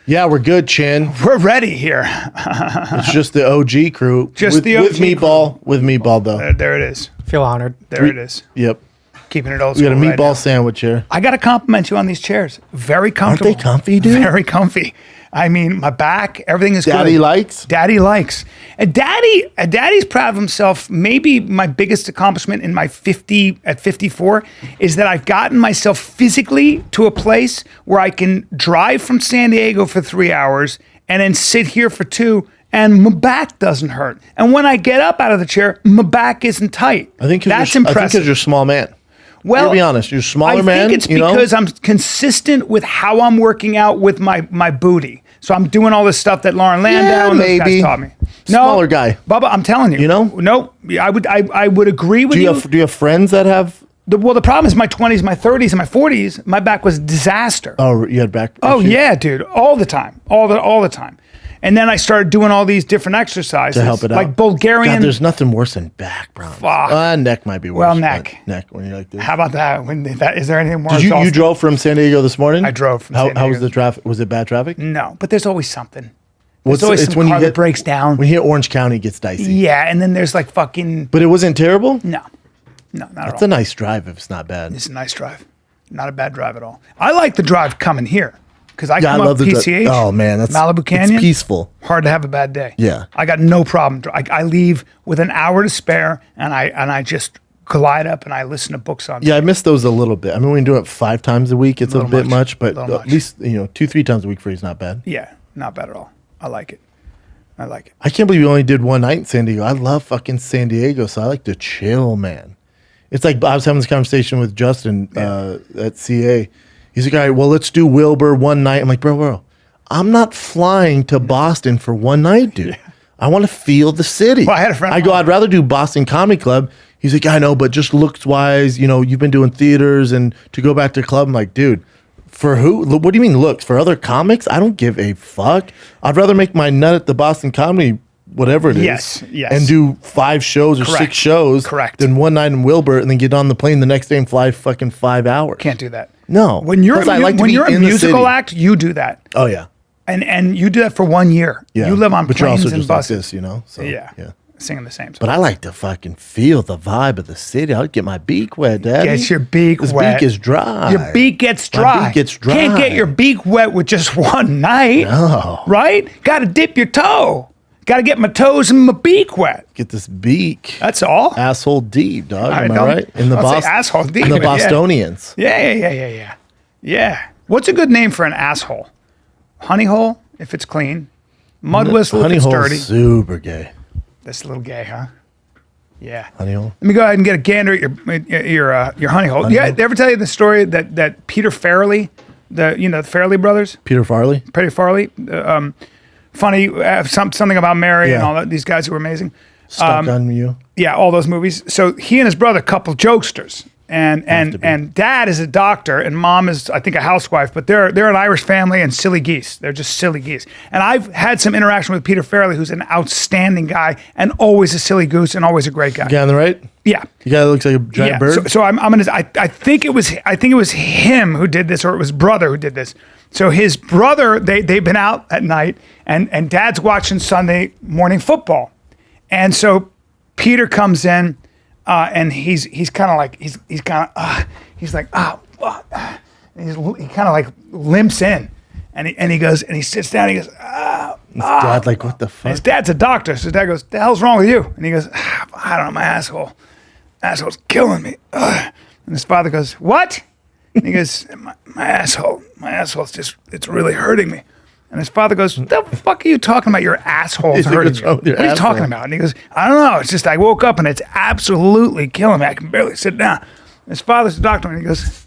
Yeah, we're good, Chin. We're ready here. It's just the OG crew. Just the OG with Meatball. With Meatball, though. There it is. Feel honored. There it is. Yep. Keeping it old We school got a meatball right now. sandwich here. I got to compliment you on these chairs. Very comfortable. Aren't they comfy, dude? Very comfy. I mean, my back, everything is good. Daddy likes? Daddy likes. And Daddy's proud of himself. Maybe my biggest accomplishment in my at 54 is that I've gotten myself physically to a place where I can drive from San Diego for 3 hours and then sit here for 2, and my back doesn't hurt. And when I get up out of the chair, my back isn't tight. I think that's I think impressive. because you're a small man. Well, to be honest, you're a smaller man. I think it's because I'm consistent with how I'm working out with my booty. So I'm doing all this stuff that Lauren Landau and those guys taught me. No, Smaller guy. Bubba, I'm telling you. You know? No, I would agree with you. Do you have friends that have? The problem is my 20s, my 30s, and my 40s, my back was a disaster. Oh, you had back Oh, issues? yeah, dude. All the time. All the time. And then I started doing all these different exercises. To help it out. Like Bulgarian. God, there's nothing worse than back, bro. Fuck. Neck might be worse. Well, neck. Neck, when you're like this. How about that? Is there anything more? Did you drove from San Diego this morning? I drove from San San Diego. How was the traffic? Was it bad traffic? No, but there's always something. It's There's always some car that breaks down. When you hit Orange County, it gets dicey. Yeah, and then there's like fucking... But it wasn't terrible? No, not at all. It's a nice drive if it's not bad. It's a nice drive. Not a bad drive at all. I like the drive coming here because I come I up love the PCH. Oh, man. That's Malibu Canyon. It's peaceful. Hard to have a bad day. Yeah. I got no problem. I leave with an hour to spare, and I just glide up and I listen to books on. Yeah, I miss those a little bit. I mean, when you do it 5 times a week, it's a bit much, but Little at much. least 2-3 times a week for you is not bad. Yeah, not bad at all. I like it. I can't believe you only did one night in San Diego. I love fucking San Diego, so I like to chill, man. It's like I was having this conversation with Justin at CA. He's like, all right, well, let's do Wilbur one night. I'm like, bro, I'm not flying to Boston for one night, dude. Yeah. I want to feel the city. Well, I had a friend. I'd rather do Boston Comedy Club. He's like, I know, but just looks wise, you've been doing theaters, and to go back to club, I'm like, dude, for who? What do you mean looks? For other comics? I don't give a fuck. I'd rather make my nut at the Boston Comedy, whatever it is. Yes. And do 5 shows or 6 shows. Correct. Than one night in Wilbur and then get on the plane the next day and fly fucking 5 hours. Can't do that. No. When you're a in musical act, you do that. Oh, yeah. And you do that for 1 year. Yeah. You live on but you're planes also and just like buses. this, So, yeah. Yeah. Singing the same song. But I like to fucking feel the vibe of the city. I'll get my beak wet, Daddy. Get your beak this wet. This beak is dry. Your beak gets dry. My beak gets dry. Can't get your beak wet with just one night. No. Right? Got to dip your toe. Got to get my toes and my beak wet. Get this beak. That's all. Asshole deep, dog. I Am I don't- right? In the I'll say asshole deep. In the Yeah. Bostonians. Yeah. What's a good name for an asshole? Honey hole, if it's clean. Mud whistle, if it's Honey dirty. hole's super gay. That's a little gay, huh? Yeah. Honey hole. Let me go ahead and get a gander at your honey hole. Yeah, did I ever tell you the story that Peter Farrelly, the Farrelly brothers? Peter Farley. Peter Farley, funny, something about Mary and all that. These guys who were amazing. Stuck on you. Yeah, all those movies. So he and his brother, couple jokesters, and dad is a doctor and mom is, I think, a housewife. But they're an Irish family and silly geese. They're just silly geese. And I've had some interaction with Peter Farrelly, who's an outstanding guy and always a silly goose and always a great guy. You got on the right? Yeah. The guy that looks like a giant bird? So I'm gonna. I think it was him who did this, or it was brother who did this. So his brother, they've been out at night, and dad's watching Sunday morning football, and so Peter comes in, and he's kind of like he's kind of he kind of like limps in, and he goes and he sits down. And he goes His dad, like, what the fuck? his dad's a doctor, so his dad goes, "The hell's wrong with you?" And he goes, "I don't know, my asshole's killing me." And his father goes, "What?" And he goes, my asshole's just, it's really hurting me. And his father goes, "The fuck are you talking about? Your asshole's hurting you. What are you talking about?" And he goes, "I don't know. It's just I woke up and it's absolutely killing me. I can barely sit down." And his father's a doctor, and he goes,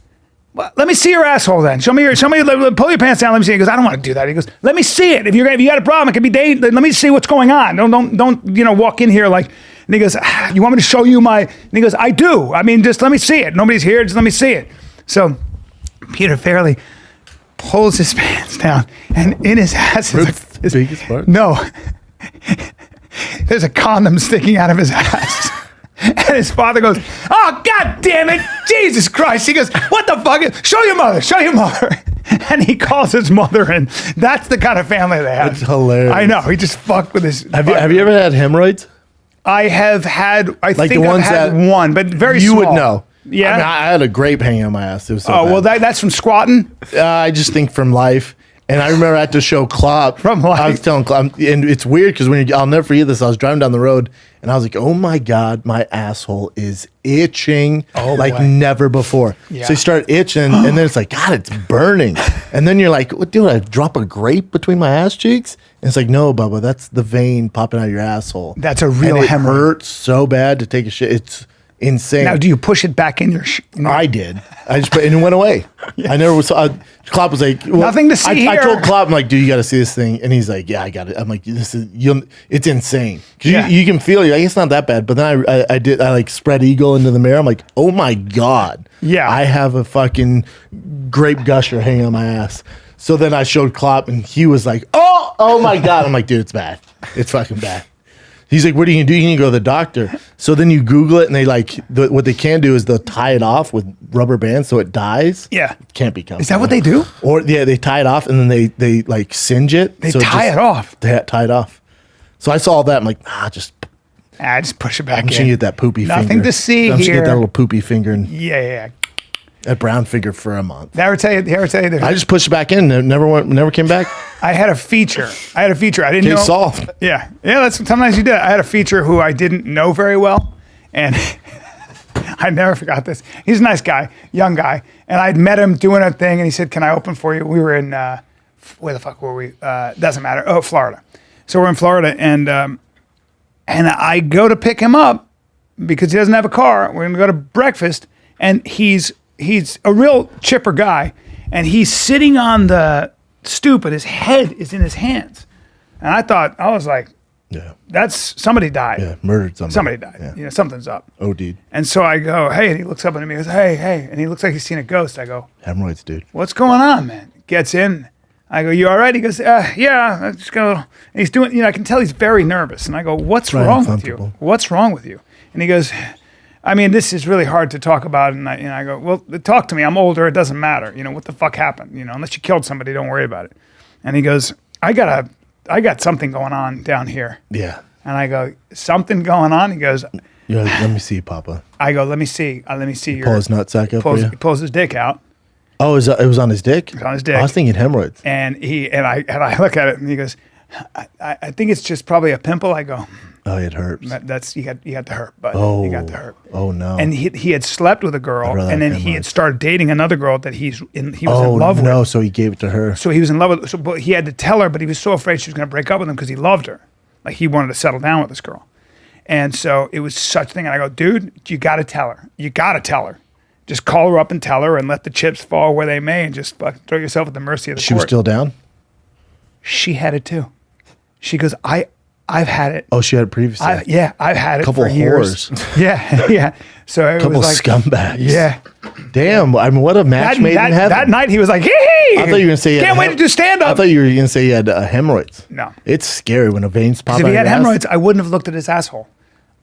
"Well, let me see your asshole then. Pull your pants down. Let me see." He goes, "I don't want to do that." He goes, "Let me see it. If you got a problem, it could be dangerous. Let me see what's going on. Don't walk in here like." And he goes, "You want me to show you my?" And he goes, "I do. I mean, just let me see it. Nobody's here. Just let me see it." So Peter Farrelly pulls his pants down, and in his ass is the biggest part? No, there's a condom sticking out of his ass. And his father goes, "Oh, God damn it, Jesus Christ." He goes, "What the fuck? Show your mother. And he calls his mother, and that's the kind of family they have. It's hilarious. I know. He just fucked with his. Have you ever had hemorrhoids? I have had. I Like think the ones I've had that one, but very You small. would know. Yeah. I mean, I had a grape hanging on my ass. It was so Oh bad. well, that's from squatting. I just think from life. And I remember at the show Klopp. From life. I was telling Klopp, and it's weird because I'll never forget this. I was driving down the road and I was like, oh my God, my asshole is itching like boy. never before. Yeah. So you start itching and then it's like, God, it's burning. And then you're like, what, dude, I drop a grape between my ass cheeks? And it's like, no, Bubba, that's the vein popping out of your asshole. That's a real and it hemorrhoid. hurts so bad to take a shit. It's insane. Now, do you push it back in your? I did. I just and it went away. I never was. Klopp was like, well, Nothing to see I here. told Klopp, I'm like, dude, you got to see this thing, and he's like, yeah, I got it. I'm like, this is it's insane. 'Cause Yeah. you can feel it. Like, it's not that bad. But then I like spread eagle into the mirror. I'm like, oh my God. Yeah. I have a fucking grape gusher hanging on my ass. So then I showed Klopp, and he was like, oh my God. I'm like, dude, it's bad. It's fucking bad. He's like, what are you gonna do? You can go to the doctor. So then you Google it, and they what they can do is they'll tie it off with rubber bands so it dies. Yeah. It can't be comfortable. Is that what they do? Or yeah, they tie it off and then they like singe it. They so tie it off. They tie it off. So I saw all that. I'm like, just Just push it back I'm just in. gonna get that poopy finger. Nothing to see I'm just gonna here. get that little poopy finger and Yeah. that brown finger for a month. Did I ever tell you? I just pushed it back in. And never came back. I had a feature. I didn't Case know. solved. Yeah. That's sometimes you did. I had a feature who I didn't know very well, and I never forgot this. He's a nice guy, young guy, and I'd met him doing a thing, and he said, "Can I open for you?" We were in where the fuck were we? Doesn't matter. Oh, Florida. So we're in Florida, and I go to pick him up because he doesn't have a car. We're gonna go to breakfast, and he's a real chipper guy, and he's sitting on the stoop, but his head is in his hands. And I was like, Yeah. that's somebody died. Yeah. Murdered somebody. Somebody died. Yeah. You know, something's up. OD'd. And so I go, hey, and he looks up at me and goes, hey, and he looks like he's seen a ghost. I go, Hemorrhoids, dude. what's going on, man? Gets in. I go, you all right? He goes, yeah, I just go. And he's doing, I can tell he's very nervous. And I go, what's Right, wrong with you? uncomfortable. What's wrong with you? And he goes, I mean, this is really hard to talk about. And I go, well, talk to me. I'm older. It doesn't matter. What the fuck happened? Unless you killed somebody, don't worry about it. And he goes, I got something going on down here. Yeah. And I go, something going on? He goes, You're like, let me see, Papa. I go, let me see. Let me see your. Pull his nutsack up for you. He pulls his dick out. Oh, it was on his dick? It's on his dick. I was thinking hemorrhoids. And I look at it and he goes, I think it's just probably a pimple. I go, Oh, it hurts. that's you got the herp, bud. Oh. You got the herp. Oh, no. And he had slept with a girl, I'd rather and then have he had hemorrhoids. started dating another girl that he was in love with. No, so he gave it to her. So he was in love with. So but he had to tell her, but he was so afraid she was going to break up with him because he loved her, like he wanted to settle down with this girl. And so it was such a thing. And I go, dude, you got to tell her. You got to tell her. Just call her up and tell her, and let the chips fall where they may, and just fucking throw yourself at the mercy of the She was court. still down? She had it too. She goes, I've had it. Oh, she had it previously. I've had it Couple for years. whores. Yeah. So it Couple was like, scumbags. Yeah. Damn. I mean, what a match made in heaven. That night he was like, hey, I thought you were going to say can't wait to do stand I up. thought you were going to say he had hemorrhoids. No. It's scary when a veins pop out If he of had your ass. hemorrhoids, I wouldn't have looked at his asshole.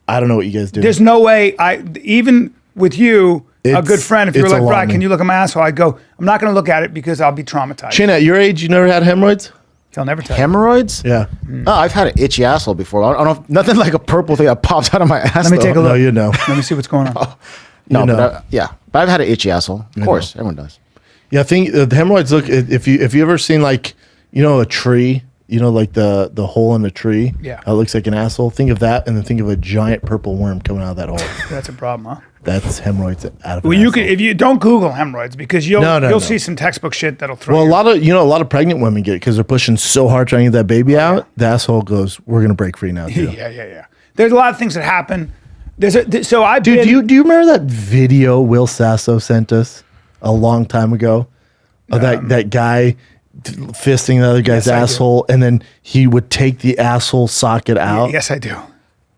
I don't know what you guys do. There's no way even with you, a It's- good friend, if you were it's like, Bryan, alarming. can you look at my asshole? I'd go, I'm not going to look at it because I'll be traumatized. Chin, at your age, you never had hemorrhoids? He'll never tell you. Hemorrhoids? Yeah. Oh, I've had an itchy asshole before. I don't know, nothing like a purple thing that pops out of my ass. Let me take a look. No, you know. Let me see what's going on. No, You know. but but I've had an itchy asshole. Of course, everyone does. Yeah, I think the hemorrhoids look, if you ever seen like, a tree, like the hole in the tree. Yeah. How it looks like an asshole. Think of that and then think of a giant purple worm coming out of that hole. That's a problem, huh? That's hemorrhoids out of an Well, you asshole. can if you don't Google hemorrhoids because you'll No. see some textbook shit that'll throw. Well, you. a lot of pregnant women get it because they're pushing so hard trying to get that baby out. The asshole goes, "We're gonna break free now, too." Yeah. There's a lot of things that happen. So I've Dude, been. do you remember that video Will Sasso sent us a long time ago of that guy fisting the other guy's Yes, I do. asshole, and then he would take the asshole socket out? Yes, I do.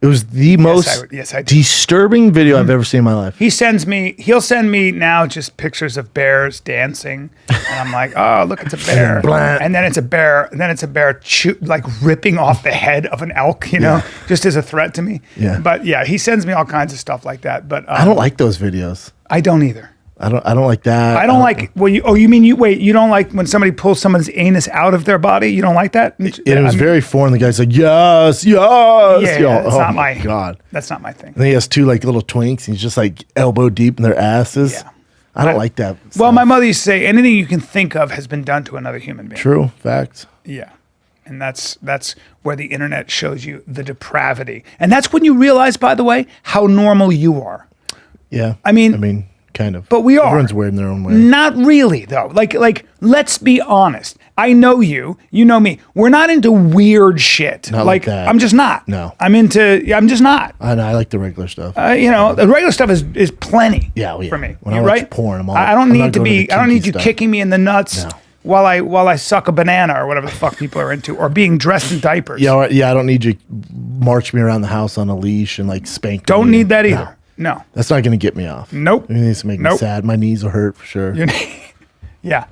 It was the most yes, I do. disturbing video I've ever seen in my life. He'll send me now just pictures of bears dancing, and I'm like, oh, look, it's a bear, Blah. and then it's a bear, like ripping off the head of an elk, just as a threat to me. Yeah. But yeah, he sends me all kinds of stuff like that. But I don't like those videos. I don't either. I don't like that. I don't like. Well, you mean you don't like when somebody pulls someone's anus out of their body? You don't like that? It was very foreign. The guy's like, yes, yes. Yeah, that's not my my God. That's not my thing. And then he has two like little twinks. And he's just like elbow deep in their asses. Yeah. I don't like that. Well, stuff. my mother used to say anything you can think of has been done to another human being. True facts. Yeah. And that's where the internet shows you the depravity. And that's when you realize, by the way, how normal you are. Yeah. I mean, kind of. but we are. Everyone's weird in their own way. Not really, though. Like, let's be honest. I know you. You know me. We're not into weird shit. Not like that. I'm just not. No. I'm just not. I know. I like the regular stuff. The regular stuff is plenty. Yeah, well, yeah. For me. When I You're watch right? porn, I'm all- I don't I'm need not to going to be. the I don't need kinky you stuff. kicking me in the nuts. No. While I suck a banana or whatever the fuck people are into, or being dressed in diapers. Yeah, I don't need you march me around the house on a leash and like spank me. Don't need that either. No. That's not going to get me off. Nope. It needs to make me Nope. sad. My knees will hurt for sure. Yeah.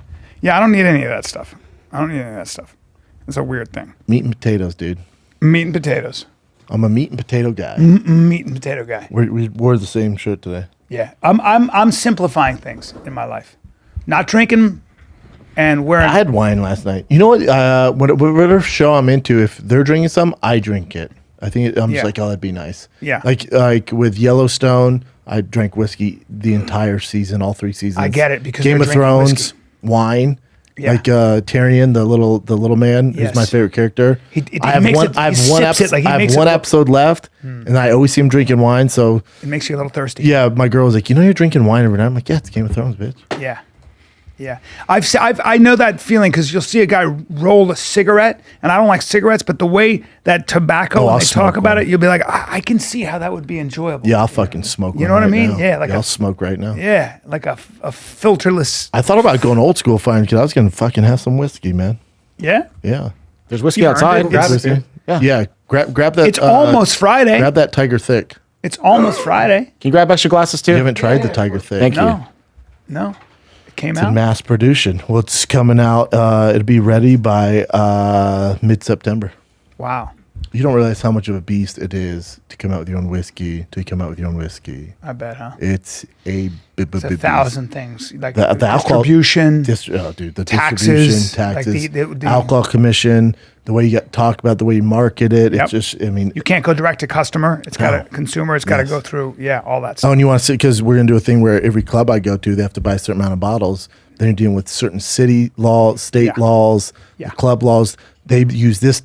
I don't need any of that stuff. It's a weird thing. Meat and potatoes, dude. Meat and potatoes. I'm a meat and potato guy. Meat and potato guy. We wore the same shirt today. Yeah. I'm simplifying things in my life. Not drinking and wearing. I had wine last night. You know what? Whatever show I'm into, if they're drinking some, I drink it. I'm just Yeah. like, oh, that'd be nice. Yeah. Like with Yellowstone, I drank whiskey the entire season, all 3 seasons. I get it, because Game they're of drinking Thrones, whiskey. wine. Yeah. Like Tyrion, the little man, Yes. who's my favorite character. He I have makes one. it- I have he one. sips it like he I have makes it one look- episode left, and I always see him drinking wine. So It makes you a little thirsty. yeah, my girl was like, you're drinking wine every night. I'm like, yeah, it's Game of Thrones, bitch. Yeah. I know that feeling because you'll see a guy roll a cigarette, and I don't like cigarettes, but the way that tobacco, when I'll they talk smoke about one. it, you'll be like, I can see how that would be enjoyable. Yeah, I'll fucking smoke. You know what I mean? Now. Yeah, like I'll smoke right now. Yeah, like a filterless. I thought about going old school fine because I was gonna fucking have some whiskey, man. Yeah. Yeah. There's whiskey You earned outside. it. Grab It's- it. Yeah. Yeah. Grab that. It's almost Friday. Grab that Tiger Thick. It's almost Friday. Can you grab extra glasses too? You haven't tried the Tiger Thick. Thank you. No. It came It's out. in mass production. Well, it's coming out. It'll be ready by mid-September. Wow. You don't realize how much of a beast it is to come out with your own whiskey. I bet, huh? It's a It's 1,000 things. Like The alcohol distribution. the Taxes, distribution, like taxes, the- alcohol commission, the way you talk about, the way you market it. Yep. It's just, I mean, You can't go direct to customer. It's got No. to consumer. It's got to Yes. go through, all that oh, stuff. and you want to see, because we're going to do a thing where every club I go to, they have to buy a certain amount of bottles. Then you're dealing with certain city laws, state Yeah. laws, Yeah. club laws. They use this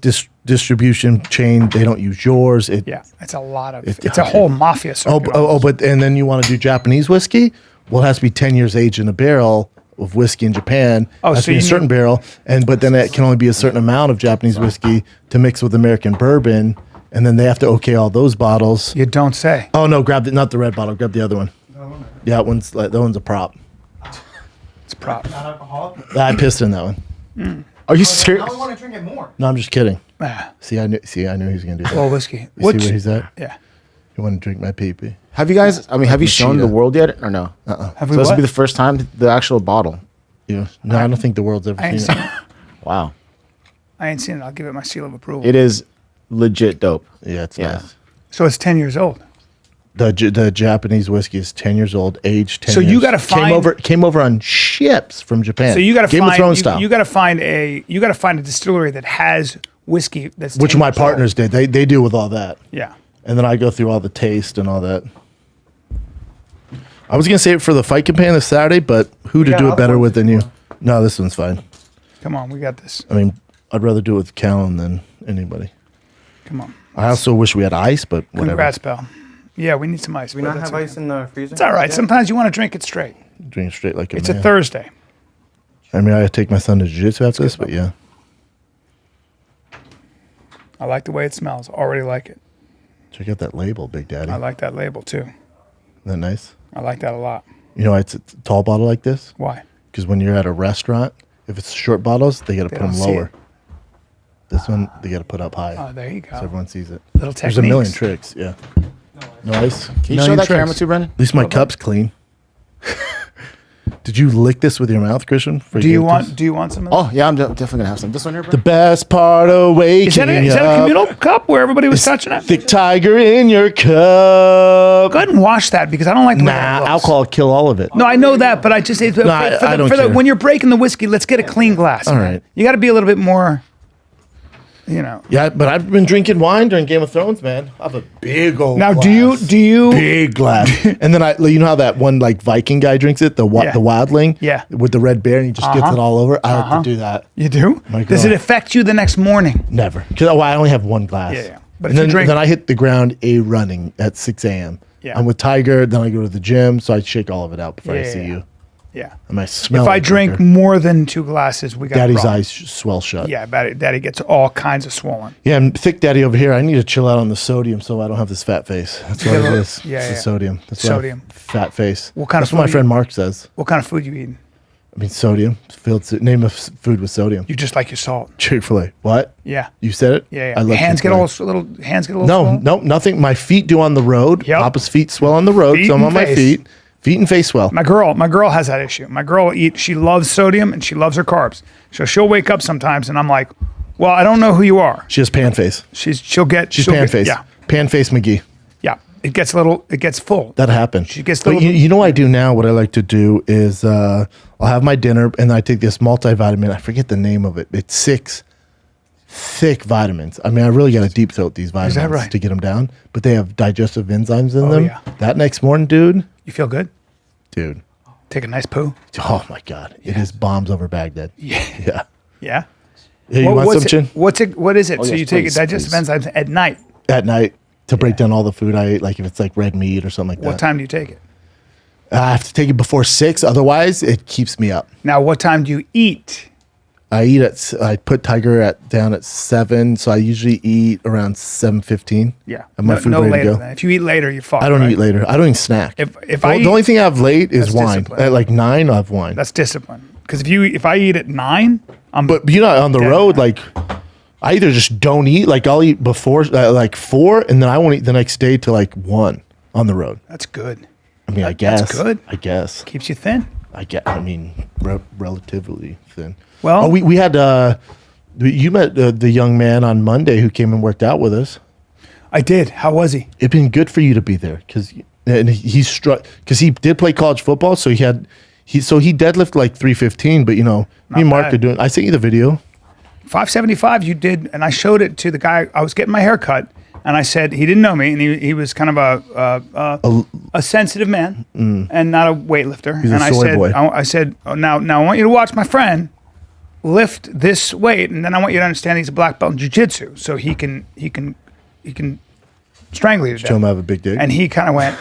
distribution chain. They don't use yours. It's a lot of. It- It's a whole mafia. circuit. But and then you want to do Japanese whiskey? Well, it has to be 10 years aged in a barrel of whiskey in Japan. Oh, It has so to be you a certain need- barrel, but then it can only be a certain amount of Japanese whiskey to mix with American bourbon, and then they have to okay all those bottles. You don't say. Oh no, not the red bottle, grab the other one. Yeah, that one's a prop. It's prop. I pissed in that one. Are you serious? I want to drink it more. No, I'm just kidding. Ah, See, I knew he was gonna do that. Well, whiskey. You see where he's at? Yeah. You want to drink my pee-pee? Have you guys? I mean, have you shown the Machida. world yet, or no? Have So we this will what? be the first time the actual bottle. Yeah. No, I don't think the world's ever I ain't seen seen it. it. Wow, I ain't seen it. I'll give it my seal of approval. it is legit dope. Yeah, it's Yeah. nice. So it's 10 years old. The Japanese whiskey is 10 years old, aged 10 So years. you gotta find- came over on ships from Japan. So you got to Game find of Thrones style. you got to find a distillery that has whiskey that's which 10 my years partners old. did. They deal with all that. Yeah. And then I go through all the taste and all that. I was going to save it for the fight campaign this Saturday, but who to got do it other better ones with if than you you? want. No, this one's fine. Come on, we got this. I mean, I'd rather do it with Callan than anybody. Come on. I also wish we had ice, but whatever. Congrats, pal. Yeah, we need some ice. Do we but not that's have okay. ice in the freezer? It's all right. Yeah. Sometimes you want to drink it straight. Drink straight like a It's man. a Thursday. I mean, I take my son to jiu-jitsu after this, but yeah. I like the way it smells. Already like it. Check out that label, Big Daddy. I like that label too. Isn't that nice? I like that a lot. You know why it's a tall bottle like this? Why? Because when you're at a restaurant, if it's short bottles, they got to They put them don't see lower. it. This one, they got to put up high. Oh, there you go. So everyone sees it. Little There's a million techniques. tricks, yeah. No ice. Can you Million show that tricks. camera too, Brendan? At least my cup's clean. Did you lick this with your mouth, Christian? Do you want some of that? Oh yeah, I'm definitely gonna have some. This one here, bro. The best part of waking Is that a communal cup where everybody was touching it? Thick tiger in your cup. Go ahead and wash that because I don't like the way that looks. Alcohol will kill all of it. No, I know that, but I just say I don't care. when you're breaking the whiskey, let's get a clean glass. All man. right. You got to be a little bit more, you know. Yeah, but I've been drinking wine during Game of Thrones, man. I have a big old Now, glass. do you Big glass. And then you know how that one like Viking guy drinks it, the wildling? Yeah. With the red bear and he just gets it all over. I like to do that. You do? My Does girl. it affect you the next morning? Never. Because I only have one glass. Yeah. But And if you drink, then I hit the ground running at 6 a.m. Yeah. I'm with Tiger, then I go to the gym, so I shake all of it out before I see you. Yeah. And I smell If I like drink liquor. more than 2 glasses, we got Daddy's a problem. eyes swell shut. Yeah, Daddy gets all kinds of swollen. Yeah, and Thick Daddy over here, I need to chill out on the sodium so I don't have this fat face. That's what it is. Yeah, It's the yeah. sodium. That's why I have Sodium. fat face. What kind of That's what my food friend Mark says. What kind of food you eating? I mean, sodium. Name of food with sodium. You just like your salt. Chick-fil-A. What? Yeah. You said it? Yeah. I love Hands get Chick-fil-A. Hands get a little No, swollen? no, nothing. My feet do on the road. Yep. Papa's feet swell on the road, Feet so I'm and on my face. feet. Feet and face swell. My girl has that issue. My girl she loves sodium and she loves her carbs. So she'll wake up sometimes and I'm like, well, I don't know who you are. She has pan face. She's She's pan face. Yeah. Pan face McGee. Yeah. It gets full. That happened. She gets But little- you know what I do now? What I like to do is I'll have my dinner and I take this multivitamin. I forget the name of it. It's 6 thick vitamins. I mean, I really got to deep throat these vitamins right? to get them down. But they have digestive enzymes in them. yeah. That next morning, dude. You feel good? Dude. Take a nice poo? Oh my God. It is bombs over Baghdad. Yeah. Yeah. Yeah. Hey, you want some, Chin? What is it? So yes, you take please, digestive please. enzymes at night. At night to break down all the food I ate, like if it's like red meat or something like What that. time do you take it? I have to take it before 6. Otherwise, it keeps me up. Now, what time do you eat? I put Tiger down at 7, so I usually eat around 7:15. Yeah. And my food no ready later to go. than that. If you eat later, you're fucked. I don't right? eat later. I don't even snack. If the, I the eat- only thing I have late is That's wine. discipline. At like 9, I have wine. That's discipline. Because if I eat at 9, I'm But you know, on the Yeah. road, like I either just don't eat. Like I'll eat before like 4, and then I won't eat the next day till like 1 on the road. that's good. I mean, I That's guess. good. I guess. Keeps you thin. I mean, relatively thin. Well- we had you met the young man on Monday who came and worked out with us. I did. How was he? It'd been good for you to be there because he's struck because he did play college football, so he deadlifted like 315. But you know, me and Mark bad. are doing. I sent you the video. 575 you did, and I showed it to the guy. I was getting my hair cut, and I said he didn't know me, and he was kind of a sensitive man and not a weightlifter. He's a and I soy said, boy. I said, oh, now I want you to watch my friend lift this weight, and then I want you to understand he's a black belt in jiu-jitsu, so he can strangle you to Show him I death. have a big dick. And he kind of went,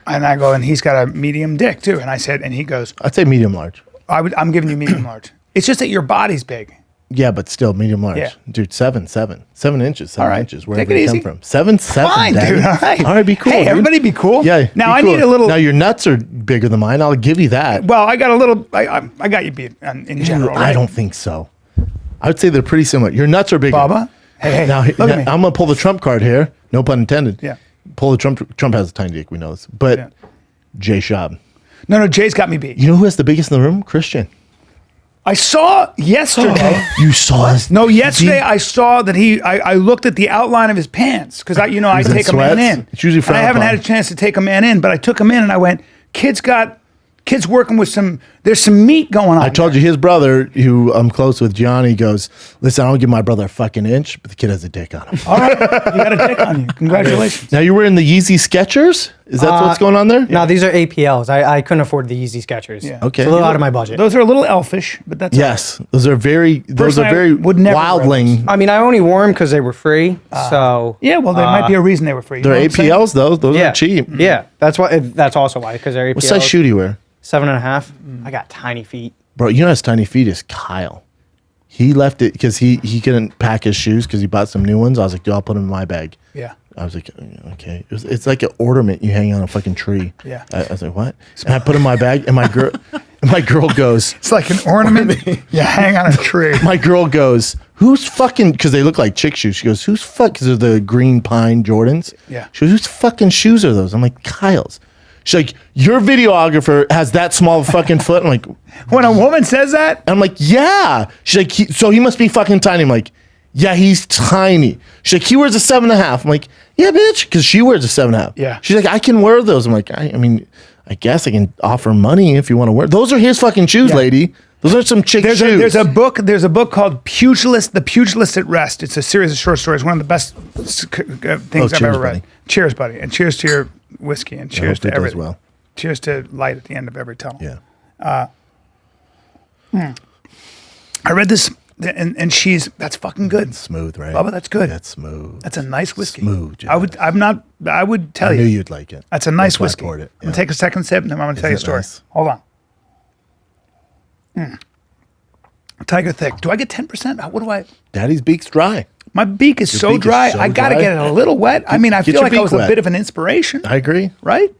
and I go, and he's got a medium dick too. And I said, and he goes, I'd say medium large. I'm giving you medium large. It's just that your body's big. Yeah, but still medium large. Yeah. Dude, 7 inches, 7 All right. inches, wherever Take it you come easy. from. 7, Fine, Daddy. dude. All right. All right, be cool. Hey, dude. everybody be cool. Yeah. Now be I cool. need a little. Now your nuts are bigger than mine. I'll give you that. Well, I got a little. I got you beat in general. I right? don't think so. I would say they're pretty similar. Your nuts are bigger. Bubba. Hey, Now, look at me. I'm gonna pull the Trump card here. No pun intended. Yeah. Pull the Trump. Trump has a tiny dick. We know this. But Yeah. Jay Schaub. No, Jay's got me beat. You know who has the biggest in the room? Christian. I saw yesterday. You saw us. No, yesterday I saw that I looked at the outline of his pants because I He's take in a man sweats? in. It's usually And I haven't frowned had a chance to take a man in, but I took him in and I went. Kids working with there's some meat going on. I told you his brother, who I'm close with, Johnny, goes, listen, I don't give my brother a fucking inch, but the kid has a dick on him. All right, you got a dick on you. Congratulations. Now, you were in the Yeezy Skechers? Is that what's going on there? No, these are APLs. I couldn't afford the Yeezy Skechers. Yeah. Okay. It's a little out of my budget. Those are a little elfish, but that's Yes. Those are very I would never wear wildling. I mean, I only wore them because they were free. So yeah. Well, there might be a reason they were free. You They're know what I'm saying? APLs, though. Those yeah, are cheap. Yeah, that's also why because they're APLs. What size shoe do you wear? 7.5. I got tiny feet. Bro, you know his tiny feet is Kyle. He left it because he couldn't pack his shoes because he bought some new ones. I was like, dude, I'll put them in my bag. Yeah. I was like, okay. It's like an ornament you hang on a fucking tree. Yeah. I was like, what? And I put it in my bag, and my girl goes, It's like an ornament you hang on a tree. my girl goes, who's fucking, because they look like chick shoes. She goes, who's fuck, because they're the green pine Jordans. Yeah. She goes, whose fucking shoes are those? I'm like, Kyle's. She's like, your videographer has that small fucking foot. I'm like, When a woman says that, I'm like, yeah. She's like, so he must be fucking tiny. I'm like, yeah, he's tiny. She's like, he wears a 7.5. I'm like, yeah, bitch, because she wears a 7.5. Yeah. She's like, I can wear those. I'm like, I mean, I guess I can offer money if you want to wear. Those are his fucking shoes, lady. Those are some chick shoes. there's a book called Pugilist, The Pugilist at Rest. It's a series of short stories. One of the best things I've cheers, ever read. buddy. Cheers, buddy, and cheers to your whiskey, and cheers hope to it does everything. well. Cheers to light at the end of every tunnel. Yeah. I read this, and that's fucking good. Smooth, right? Bubba, that's good. That's smooth. That's a nice whiskey. Smooth, Jeff. I would tell I you. knew you'd like it. That's a nice That's why I whiskey. poured it. I'm gonna take a second sip, and then I'm gonna tell you a it story. nice? Hold on. Tiger Thick. Do I get 10%? What do I? Daddy's beak's dry. My beak is so beak is dry. so I gotta dry. get it a little wet. I mean, I Get feel your like I beak was wet. a bit of an inspiration, I agree. right?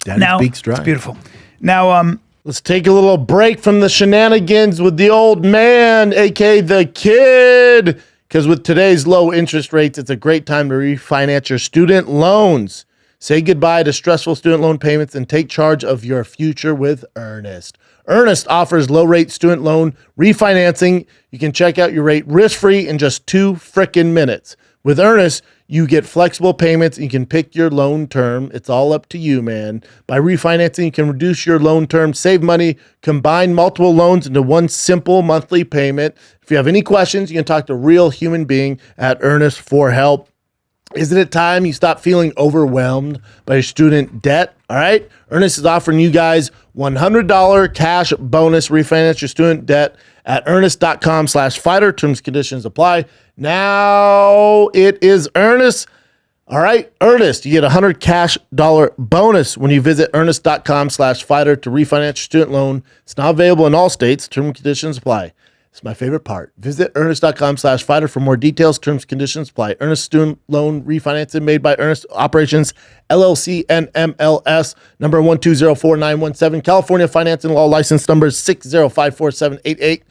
Daddy's Now beak's dry. it's beautiful. Now, Let's take a little break from the shenanigans with the old man, aka the kid. Because with today's low interest rates, it's a great time to refinance your student loans. Say goodbye to stressful student loan payments and take charge of your future with Earnest. Earnest offers low-rate student loan refinancing. You can check out your rate risk-free in just 2 frickin' minutes. With Earnest, you get flexible payments and you can pick your loan term. It's all up to you, man. By refinancing, you can reduce your loan term, save money, combine multiple loans into one simple monthly payment. If you have any questions, you can talk to a real human being at Earnest for help. Isn't it time you stop feeling overwhelmed by your student debt? All right. Earnest is offering you guys $100 cash bonus. Refinance your student debt at earnest.com/fighter. Terms and conditions apply. Now it is Earnest. All right. Earnest, you get $100 cash bonus when you visit earnest.com/fighter to refinance your student loan. It's now available in all states. Terms and conditions apply. It's my favorite part. Visit earnest.com/fighter for more details. Terms and conditions apply. Earnest student loan refinancing made by Earnest Operations LLC NMLS number 1204917. California Financing Law License number 6054788.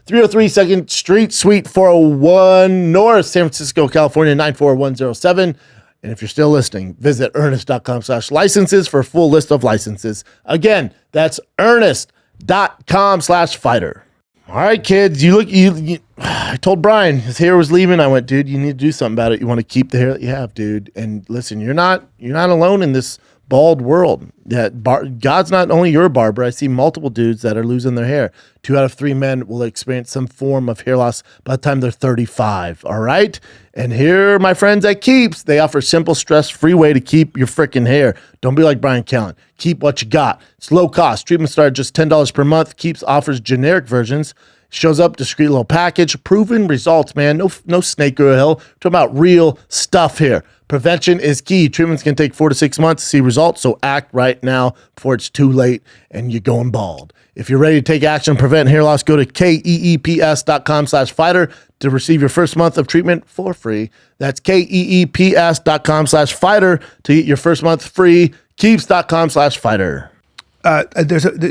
303 2nd Street, Suite 401 North, San Francisco, California 94107. And if you're still listening, visit earnest.com/licenses for a full list of licenses. Again, that's earnest.com/fighter. All right, kids, I told Bryan his hair was leaving. I went, dude, you need to do something about it. You want to keep the hair that you have, dude. And listen, you're not alone in this bald world. God's not only your barber. I see multiple dudes that are losing their hair. 2 out of 3 men will experience some form of hair loss by the time they're 35. All right. And here, my friends at Keeps, they offer simple, stress-free way to keep your freaking hair. Don't be like Bryan Callen. Keep what you got. It's low cost. Treatment start at just $10 per month. Keeps offers generic versions. Shows up, discreet little package. Proven results, man. No snake oil. Talking about real stuff here. Prevention is key. Treatments can take 4 to 6 months to see results, so act right now before it's too late and you're going bald. If you're ready to take action and prevent hair loss, go to keeps.com/fighter to receive your first month of treatment for free. That's keeps.com/fighter to get your first month free. Keeps.com/fighter.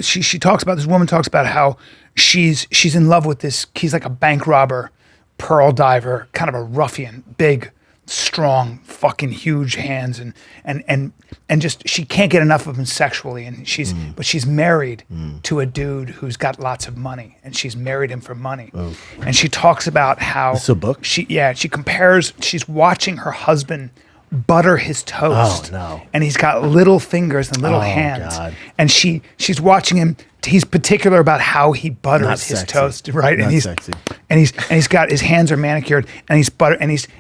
she talks about, this woman talks about how she's in love with this. He's like a bank robber, pearl diver, kind of a ruffian, big, strong, fucking huge hands, and just she can't get enough of him sexually, and but she's married to a dude who's got lots of money, and she's married him for money. And she talks about how It's a book? she compares, she's watching her husband butter his toast. Oh, no. And he's got little fingers and little hands. God. And she's watching him. He's particular about how he butters Not his sexy. toast, right? Not and he's sexy. and he's got his hands are manicured, and he's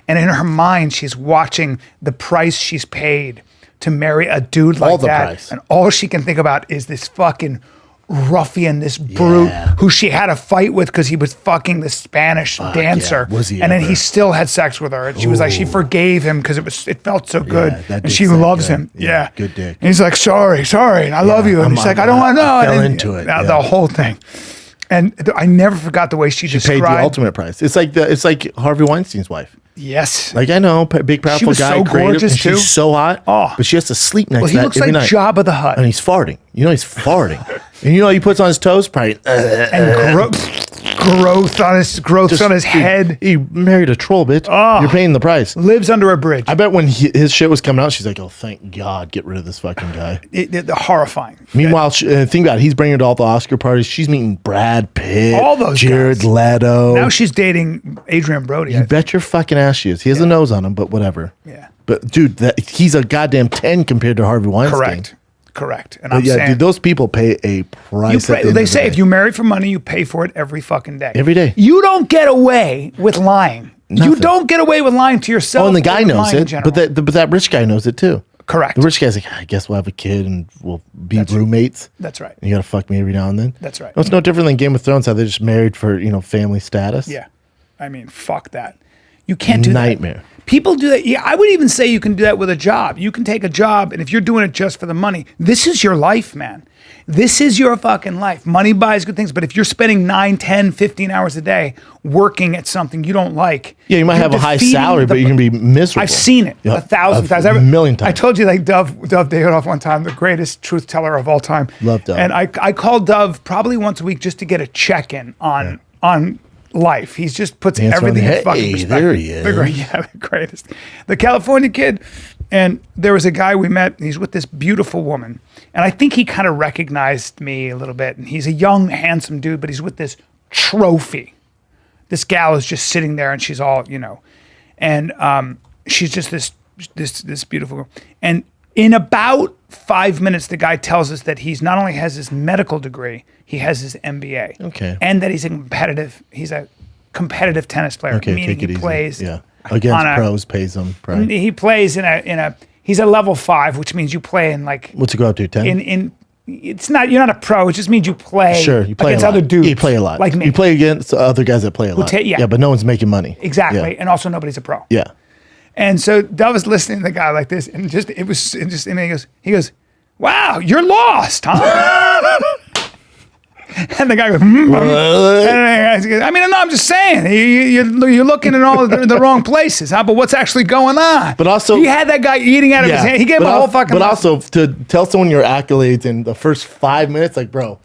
and in her mind she's watching the price she's paid to marry a dude like All the that, price. and all she can think about is this fucking ruffian, this brute who she had a fight with because he was fucking the Spanish dancer, yeah. Was he and then ever? he still had sex with her, and she was like, she forgave him because it felt so good, that and dick's she that loves good. him. Yeah, good dick. And he's like, sorry, and I love you, and he's like, I don't want to know. I fell And then- into it, The yeah. whole thing, and I never forgot the way she Paid described. the ultimate price. It's like Harvey Weinstein's wife. Yes. Like, I know, big, powerful was guy, so creative, gorgeous, and too. she's so hot. Oh. But she has to sleep next Well, to he that looks every like night. Jabba the Hutt. And he's farting. You know he's farting. And you know he puts on his toes? Probably. And growths on his head. He married a troll, bitch. Oh. You're paying the price. Lives under a bridge. I bet when his shit was coming out, she's like, "Oh, thank God, get rid of this fucking guy." They're horrifying. Meanwhile, think about it. He's bringing her to all the Oscar parties. She's meeting Brad Pitt, All those Jared guys. Leto. Now she's dating Adrian Brody. You bet your fucking ass she is. He has a nose on him, but whatever. Yeah. But dude, he's a goddamn 10 compared to Harvey Weinstein. Correct. And But I'm yeah, saying, dude, those people pay a price. they say if you marry for money, you pay for it every fucking day. Every day. You don't get away with lying. Nothing. You don't get away with lying to yourself. Oh, and the guy or knows lying in it, general. but that rich guy knows it too. Correct. The rich guy's like, I guess we'll have a kid and we'll be roommates. That's right. And you gotta fuck me every now and then. That's right. No, it's no different than Game of Thrones, how they're just married for family status. Yeah. I mean, fuck that. You can't do Nightmare. that. People do that. Yeah, I would even say you can do that with a job. You can take a job, and if you're doing it just for the money, this is your life, man. This is your fucking life. Money buys good things, but if you're spending 9, 10, 15 hours a day working at something you don't like. Yeah, you might you're have a high defeating salary, but you can be miserable. I've seen it Yep. 1,000 times. A million times. I told you, like Dove Davidoff one time, the greatest truth teller of all time. Love Dove. And I call Dove probably once a week just to get a check-in on life. He just puts Dance everything around in the fucking head. perspective. There he is. The greatest. The California kid. And there was a guy we met, and he's with this beautiful woman. And I think he kind of recognized me a little bit. And he's a young, handsome dude, but he's with this trophy. This gal is just sitting there, and she's all, and she's just this beautiful girl. And in about 5 minutes, the guy tells us that he's not only has his medical degree, he has his MBA. Okay. And that he's a competitive tennis player, Okay, meaning take it he easy. plays Yeah. Against on a- pros, pays them. Right. he plays he's a level 5, which means you play in like What's it go up to? 10? you're not a pro, it just means you play Sure, you play against a lot. other dudes. You play a lot. Like me. You play against other guys that play a lot. yeah. But no one's making money. Exactly. Yeah. And also nobody's a pro. Yeah. And so Dove was listening to the guy like this, and he goes, "Wow, you're lost, huh?" And the guy goes, And he goes, I mean, no, I'm just saying, you're looking in all the wrong places, huh? But what's actually going on? But also- he had that guy eating out of his hand. He gave him a whole fucking. But also to tell someone your accolades in the first 5 minutes, like, bro,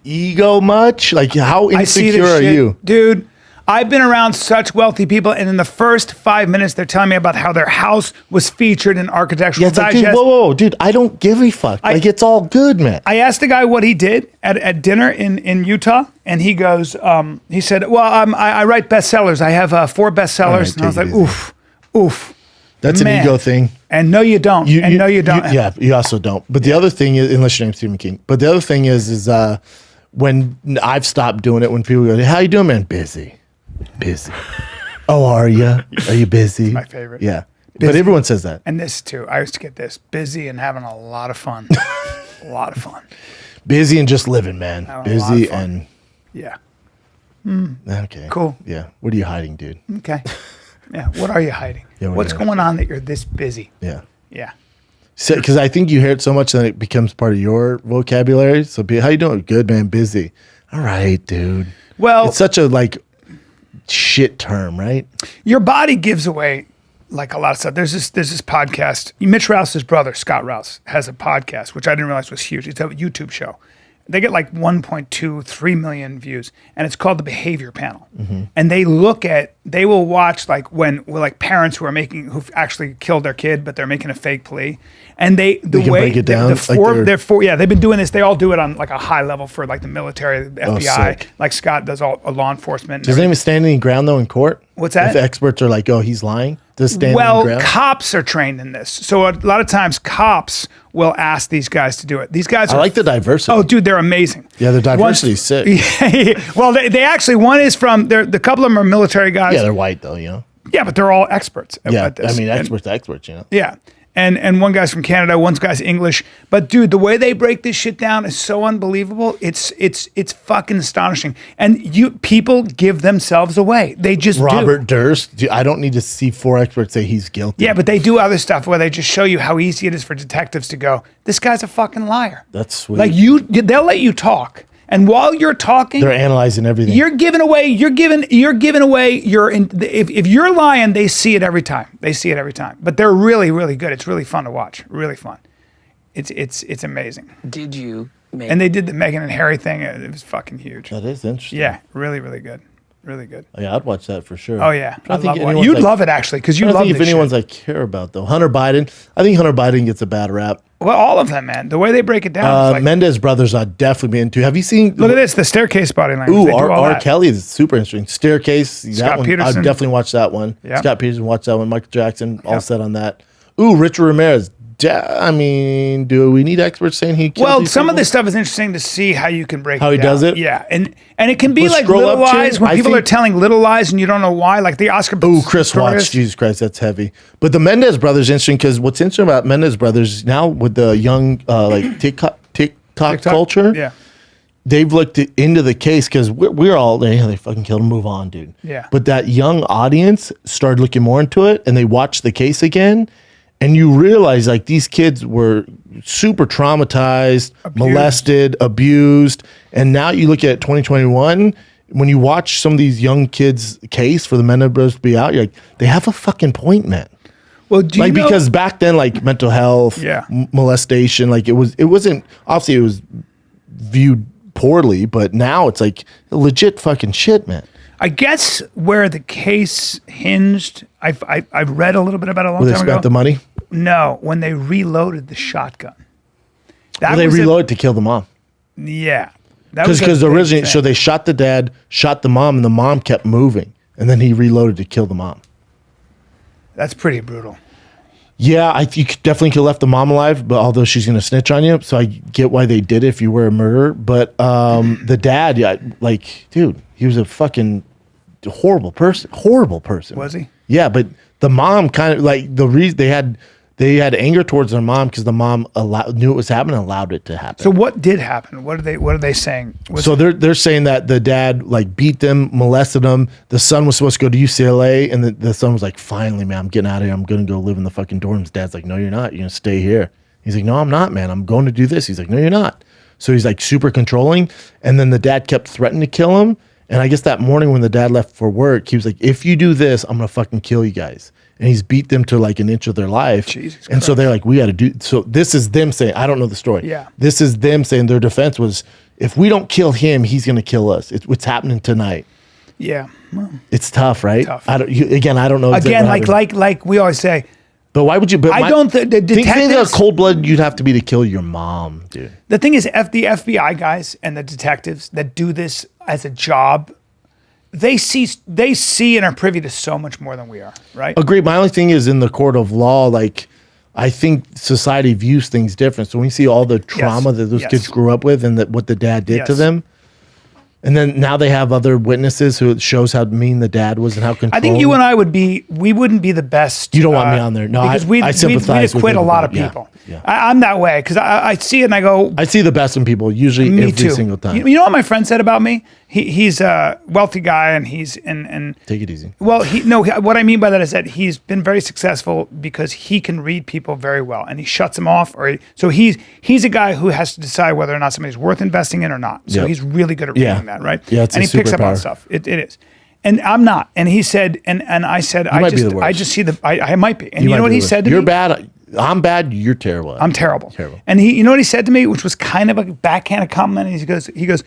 ego much? Like, how I see insecure this are shit. you? Dude, I've been around such wealthy people, and in the first 5 minutes, they're telling me about how their house was featured in Architectural Yeah, it's like, Digest. dude, whoa, dude, I don't give a fuck. Like, it's all good, man. I asked the guy what he did at dinner in Utah, and he goes, he said, well, I write bestsellers. I have 4 bestsellers. All right, And I was take like, it oof. That's Man. an ego thing. And no, you don't. No, you don't. Yeah, you also don't. But the other thing is, unless your name's Stephen King. But the other thing is when I've stopped doing it, when people go, "How you doing, man?" Busy. Oh, are you? Are you busy? my favorite. Yeah. Busy. But everyone says that. And this too. I used to get this. Busy and having a lot of fun. A lot of fun. Busy and just living, man. Having a lot of Busy fun. and Yeah. okay. Cool. Yeah. What are you hiding, dude? Okay. Yeah. What are you hiding? Yeah, what What's are you going on that you're this busy? Yeah. Yeah. Because I think you hear it so much that it becomes part of your vocabulary. So, how you doing? Good, man. Busy. All right, dude. Well, It's such a shit term, right? your body gives away like a lot of stuff. There's this podcast. Mitch Rouse's brother, Scott Rouse, has a podcast, which I didn't realize was huge. It's a YouTube show. They get like 3 million views, and it's called The Behavior Panel. Mm-hmm. And they will watch when parents who've actually killed their kid, but they're making a fake plea. And they can break it down, they've been doing this. They all do it on like a high level for like the military, the FBI. sick. Like Scott does all law enforcement. and Does it even stand any ground, though, in court? What's that? If experts are like, oh, he's lying, does it stand any Well, ground? cops are trained in this. So a lot of times cops will ask these guys to do it. These guys I are like the diversity. Oh, dude, they're amazing. Yeah, the diversity is sick. Well, they actually, one is from, the couple of them are military guys. Yeah, they're white, though, Yeah, but they're all experts Yeah, at this. I mean, And- experts to experts, yeah. And one guy's from Canada, one guy's English. But dude, the way they break this shit down is so unbelievable. It's fucking astonishing. And people give themselves away. They just Robert do. Durst, I don't need to see 4 experts say he's guilty. Yeah, but they do other stuff where they just show you how easy it is for detectives to go, this guy's a fucking liar. That's sweet. Like they'll let you talk. And while you're talking, They're analyzing everything. you're giving away if you're lying, they see it every time. But they're really, really good. It's really fun to watch. Really fun. It's amazing. Did you And they did the Meghan and Harry thing. It was fucking huge. That is interesting. Yeah, really, really good. Really good. Yeah, I'd watch that for sure. Oh, yeah. I think You'd love it, actually, because you I love think if this anyone's shit. I care about, though. Hunter Biden. I think Hunter Biden gets a bad rap. Well, all of them, man. The way they break it down. It's like, Mendez brothers, I'd definitely be into. Have you seen? look at this, the staircase body language. Ooh, They do all R. that. Kelly is super interesting. Staircase. That Scott one, Peterson. I'd definitely watch that one. Yeah. Scott Peterson, watch that one. Michael Jackson, all Yeah. set on that. Ooh, Richard Ramirez. I mean, do we need experts saying he killed Well, these some of people? this stuff is interesting to see how you can break How it he down. does it? Yeah, and it can be But like scroll little up, lies Chin, when I people are think- telling little lies and you don't know why, like the Oscar. Ooh, Chris stories. Watts. Jesus Christ, that's heavy. But the Mendez brothers interesting because what's interesting about Mendez brothers now with the young like TikTok culture, Yeah, they've looked into the case because we're all they fucking killed him, move on, dude. Yeah. But that young audience started looking more into it and they watched the case again. And you realize like these kids were super traumatized, molested, abused. And now you look at 2021, when you watch some of these young kids' case for the Mendez brothers to be out, you're like, they have a fucking point, man. well, do you Like know, because back then, like mental health, Yeah. molestation, like it wasn't obviously it was viewed poorly, but now it's like legit fucking shit, man. I guess where the case hinged, I've read a little bit about it a long Where they time ago. spent the money, No, when they reloaded the shotgun. That well, they was a- reloaded to kill the mom. Yeah, that was a Because big originally, thing. so they shot the dad, shot the mom, and the mom kept moving, and then he reloaded to kill the mom. That's pretty brutal. Yeah, you definitely could have left the mom alive, but although she's gonna snitch on you, so I get why they did it if you were a murderer. But the dad, yeah, like, dude, he was a fucking horrible person. Horrible person. Was he? Yeah, but the mom kind of like the reason they had anger towards their mom because the mom knew it was happening, and allowed it to happen. So what did happen? What are they saying? So they're saying that the dad like beat them, molested them. The son was supposed to go to UCLA, and the son was like, "Finally, man, I'm getting out of here. I'm gonna go live in the fucking dorms." Dad's like, "No, you're not. You're gonna stay here." He's like, "No, I'm not, man. I'm going to do this." He's like, "No, you're not." So he's like super controlling, and then the dad kept threatening to kill him. And I guess that morning when the dad left for work, he was like, "If you do this, I'm gonna fucking kill you guys." And he's beat them to like an inch of their life. Jesus and so they're like, "We got to do." So this is them saying, I don't know the story. Yeah. This is them saying their defense was, if we don't kill him, he's going to kill us. It's what's happening tonight. Yeah. Well, It's tough, right? Tough. I don't know. Exactly again, what happened. like we always say, But why would you? But I don't think the think how detectives. cold blooded you'd have to be to kill your mom, dude. The thing is, the FBI guys and the detectives that do this as a job, they see and are privy to so much more than we are, right? Agreed. My only thing is in the court of law, like I think society views things different. So when you see all the trauma that those Yes. kids grew up with and that what the dad did to Yes. them. And then now they have other witnesses who it shows how mean the dad was and how controlling. I think you and I we wouldn't be the best. You don't want me on there. No, because I sympathize with acquit a lot of everybody. Yeah, people. yeah. I'm that way because I see it and I go, I see the best in people usually me every too. single time. You know what my friend said about me? He's a wealthy guy and he's and Take it easy. well, what I mean by that is that he's been very successful because he can read people very well and he shuts them off. So he's a guy who has to decide whether or not somebody's worth investing in or not. So Yep. he's really good at Yeah. reading that, right? Yeah, it's and a he picks up on superpower. stuff. It is. And I'm not. And he said, and I said, might be the worst. I just see I might be. And you might know what be he the said worst. to You're me? bad. I'm bad. You're terrible. I'm terrible. Terrible. And you know what he said to me, which was kind of a backhanded compliment. He goes,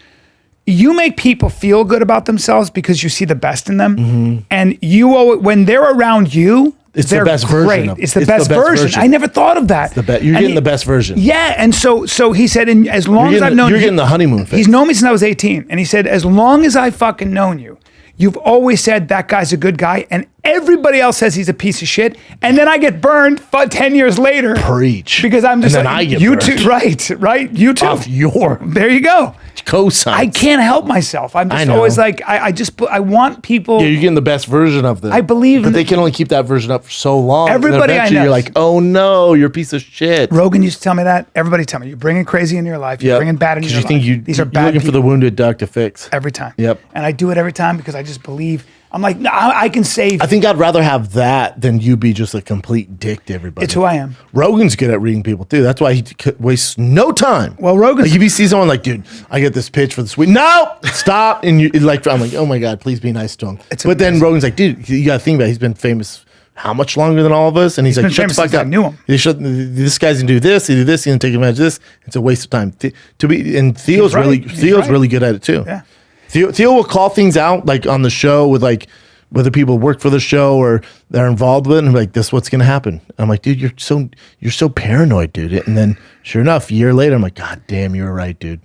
you make people feel good about themselves because you see the best in them, and when they're around you, It's the they're best version great. of- It's the best version. I never thought of that. You're And getting the best version. Yeah, and so he said, and as long as I've known you're getting the honeymoon phase. He's known me since I was 18, and he said, as long as I fucking known you, you've always said that guy's a good guy, and everybody else says he's a piece of shit, and then I get burned 10 years later. Preach. Because I'm just And then like, I get you burned. too, right? You too. Off your There you go. cosigns. I can't help myself. I'm I just know. always like, I want people. Yeah, you're getting the best version of them. I believe but in they the- can only keep that version up for so long. and then Everybody I eventually know. You're like, oh no, you're a piece of shit. Rogan used to tell me that. Everybody tell me, you're bringing crazy into your life. You're bringing bad into your you think life. These are you're bad looking people. for the wounded duck to fix. Every time. Yep. And I do it every time because I just believe. I'm like, no, I can save. I think I'd rather have that than you be just a complete dick to everybody. It's who I am. Rogan's good at reading people too. That's why he wastes no time. Well, Rogan's- like if you see someone like, dude, I get this pitch for this week. No, stop. And you like, I'm like, oh my god, please be nice to him. It's but then amazing. Rogan's like, dude, you got to think about it. He's been famous how much longer than all of us? And he's like, been shut the famous fuck since I up. knew him. This guy's gonna do this, he do this, he's gonna take advantage of this. It's a waste of time. Theo's right. really He's Theo's right. really good at it too. Yeah. Theo will call things out like on the show with like whether people work for the show or they're involved with it, and like, this is what's gonna happen. And I'm like, dude, you're so paranoid, dude. And then sure enough, a year later, I'm like, God damn, you were right, dude.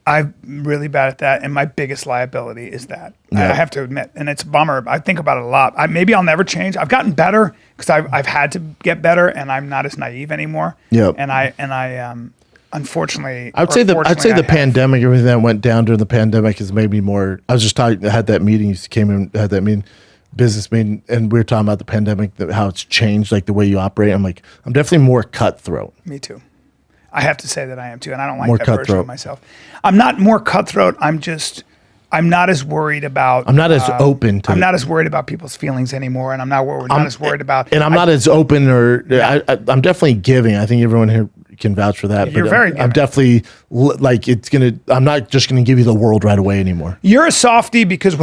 I'm really bad at that, and my biggest liability is that. Yeah. I have to admit, and it's a bummer. I think about it a lot. Maybe I'll never change. I've gotten better because I've had to get better, and I'm not as naive anymore. Yep. And I unfortunately, I'd say the pandemic, everything that went down during the pandemic has made me more. I was just talking. I had that meeting. You came in, had that meeting, business meeting, and we were talking about the pandemic, how it's changed, like the way you operate. I'm like, I'm definitely more cutthroat. Me too. I have to say that I am too, and I don't like More that version cutthroat. of myself. I'm not more cutthroat. I'm not as worried about. I'm not as open to. I'm not as worried about people's feelings anymore, and I'm not as worried about. And I'm not as open, or I'm definitely giving. I think everyone here can vouch for that. You're but very I'm giving. definitely like it's gonna. I'm not just gonna give you the world right away anymore. You're a softie because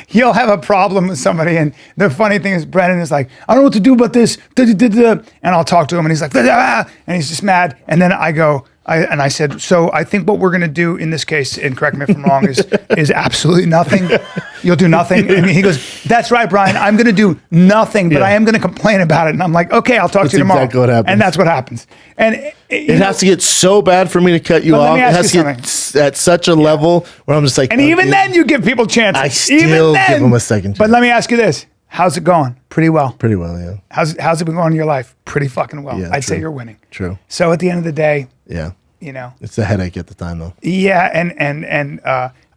you'll have a problem with somebody, and the funny thing is, Brennan is like, I don't know what to do about this, and I'll talk to him, and he's like, and he's just mad, and then I said, so I think what we're going to do in this case, and correct me if I'm wrong, is absolutely nothing. You'll do nothing. And he goes, that's right, Bryan. I'm going to do nothing, but I am going to complain about it. And I'm like, okay, I'll talk to you tomorrow. Exactly what happens. And that's what happens. And It has to get so bad for me to cut you But let off. me It ask has you to get at such a level where I'm just like, And even then, you give people chances. I still Even then. give them a second chance. But let me ask you this: how's it going? Pretty well. Pretty well, yeah. How's it been going in your life? Pretty fucking well. Yeah, I'd say true. you're winning. True. So at the end of the day, Yeah. you know, It's a headache at the time, though. yeah, and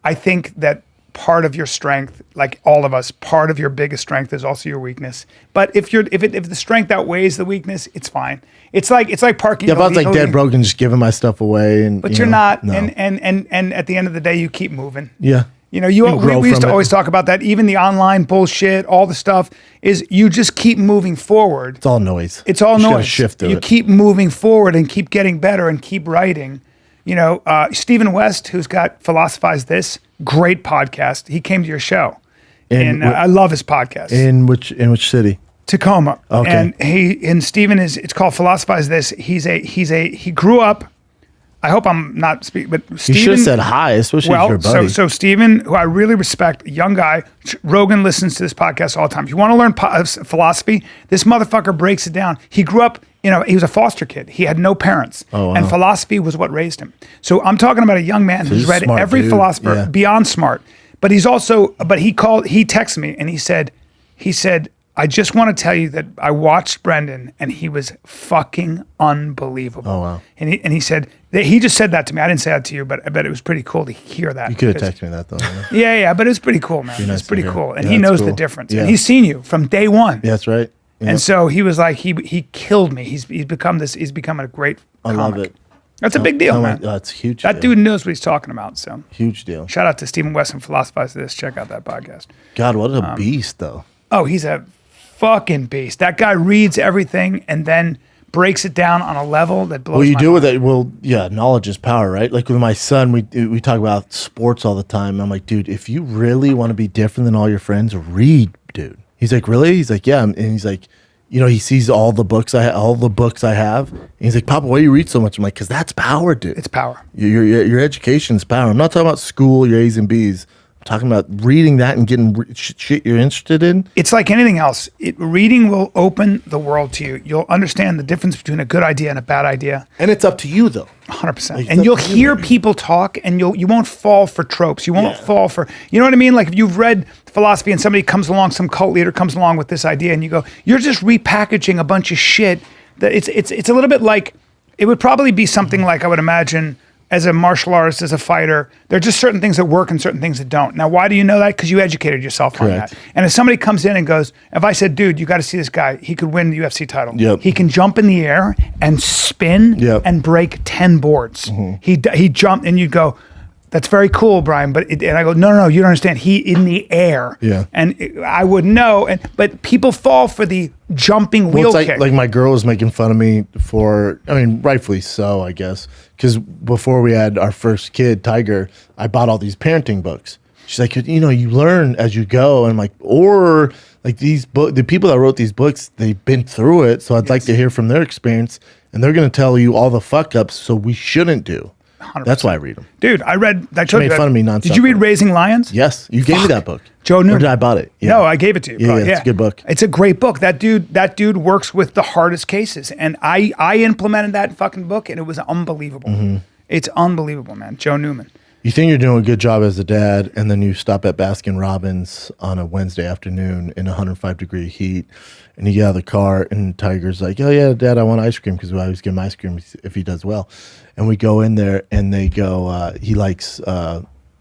I think that part of your strength, like all of us, part of your biggest strength is also your weakness. But if the strength outweighs the weakness, it's fine. It's like parking. Yeah, if I was like dead broke and just giving my stuff away, and But you're not. No. And at the end of the day, you keep moving. Yeah. You know, can grow we used to from it. always talk about that. Even the online bullshit, all the stuff is you just keep moving forward. It's all noise. It's all You just gotta noise. shift to You it. keep moving forward and keep getting better and keep writing. You know, Stephen West, who's got Philosophize This, great podcast. He came to your show, and I love his podcast. In which city? Tacoma. Okay. And Stephen it's called Philosophize This. He grew up. I hope I'm not speaking, but You Stephen. should have said hi, especially if you're a buddy. So Stephen, who I really respect, a young guy, Rogan listens to this podcast all the time. If you want to learn philosophy, this motherfucker breaks it down. He grew up, he was a foster kid. He had no parents. Oh, wow. And philosophy was what raised him. So I'm talking about a young man who's he's a read smart every dude. philosopher, Yeah. beyond smart. But he texted me and he said, I just want to tell you that I watched Brendan and he was fucking unbelievable. Oh, wow. And he said that he just said that to me. I didn't say that to you, but I bet it was pretty cool to hear that. You could have because- texted me that, though. Yeah, but it was pretty cool, man. nice It's pretty to hear. cool. And Yeah, he that's knows the cool. difference. Yeah. And he's seen you from day one. Yeah, that's right. Yeah. And so he was like, he killed me. He's become a great I comic. love it. That's a big deal, man. That's huge. That deal. dude knows what he's talking about. So Huge deal. shout out to Stephen West and Philosophize This. Check out that podcast. God, what a beast, though. Oh, he's a fucking beast. That guy reads everything and then breaks it down on a level that blows What you my do mind. with it, well, yeah, knowledge is power, right? Like with my son, we talk about sports all the time. I'm like, dude, if you really want to be different than all your friends, read, dude. He's like, really? He's like, yeah. And he's like, he sees all the books I have. And he's like, Papa, why do you read so much? I'm like, because that's power, dude. It's power. Your education is power. I'm not talking about school, your A's and B's. I'm talking about reading that and getting shit you're interested in. It's like anything else. Reading will open the world to you. You'll understand the difference between a good idea and a bad idea. And it's up to you, though. 100%. Like, And you'll that's hear you. people talk and you won't fall for tropes. You won't Yeah. fall for, you know what I mean? Like if you've read philosophy and somebody comes along, some cult leader comes along with this idea and you go, you're just repackaging a bunch of shit. That it's a little bit like, it would probably be something like, I would imagine, as a martial artist, as a fighter, there are just certain things that work and certain things that don't. Now, why do you know that? Because you educated yourself on Correct. that. And if somebody comes in and goes, if I said, dude, you got to see this guy, he could win the UFC title. Yep. He can jump in the air and spin Yep. and break 10 boards. He jumped and you'd go, that's very cool, Bryan. And I go, no, you don't understand. He in the air. Yeah. And I would know. But people fall for the jumping wheel Well, it's kick. like my girl was making fun of me for, rightfully so, I guess. Because before we had our first kid, Tiger, I bought all these parenting books. She's like, you learn as you go. And I'm like, or like the people that wrote these books, they've been through it. So I'd like to hear from their experience, and they're going to tell you all the fuck ups. So we shouldn't do. 100%. That's why I read them. Dude, I told you made that. fun of me nonstop. Did you read Raising Lions? Yes, you gave me that book. Joe Newman. Or did I bought it? Yeah. No, I gave it to you. Yeah, probably. it's a good book. It's a great book. That dude works with the hardest cases, and I implemented that fucking book, and it was unbelievable. Mm-hmm. It's unbelievable, man. Joe Newman. You think you're doing a good job as a dad, and then you stop at Baskin Robbins on a Wednesday afternoon in 105-degree heat, and you get out of the car, and Tiger's like, "Oh yeah, Dad, I want ice cream," because we always give him ice cream if he does well. And we go in there, and they go, he likes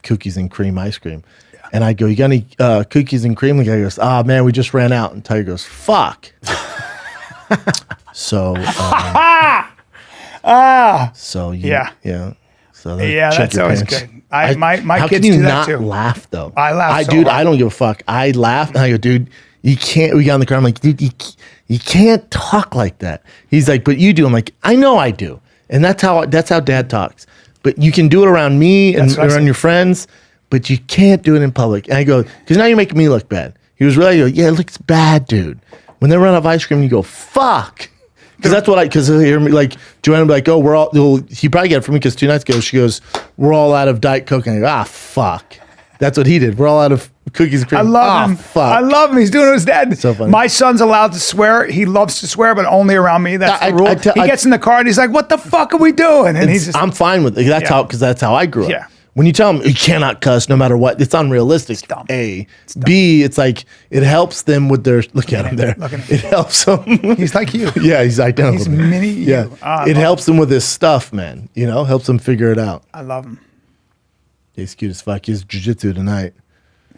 cookies and cream ice cream. Yeah. And I go, "You got any cookies and cream?" The guy goes, "Ah, man, we just ran out." And Tiger goes, "Fuck." So, so Yeah. So that's always good. My how kids can you do that not too. laugh though? I laugh so dude. hard. I don't give a fuck. I laugh and I go, dude, you can't. We got in the car. I'm like, dude, you can't talk like that. He's like, but you do. I'm like, I know I do, and that's how Dad talks. But you can do it around me and That's what I around said. your friends, but you can't do it in public. And I go, because now you're making me look bad. He was really, yeah, it looks bad, dude. When they run out of ice cream, you go, fuck. Because that's what because he'll hear me, like, Joanna will be like, oh, we're all, he probably got it from me because 2 nights ago, she goes, we're all out of Diet Coke. And I go, fuck. That's what he did. We're all out of cookies and cream. I love him. Fuck. I love him. He's doing it with his dad. So funny. My son's allowed to swear. He loves to swear, but only around me. That's the rule. He gets in the car and he's like, what the fuck are we doing? And he's just, I'm fine with it. That's how I grew up. Yeah. When you tell them you cannot cuss no matter what, it's unrealistic. dumb. It's B, it's like it helps them with their look at him there. Look at him. It helps them. he's like you. Yeah, he's identical. He's to me. mini you. Yeah, it helps them with his stuff, man. You know, helps them figure it out. I love him. He's cute as fuck. He's jiu-jitsu tonight.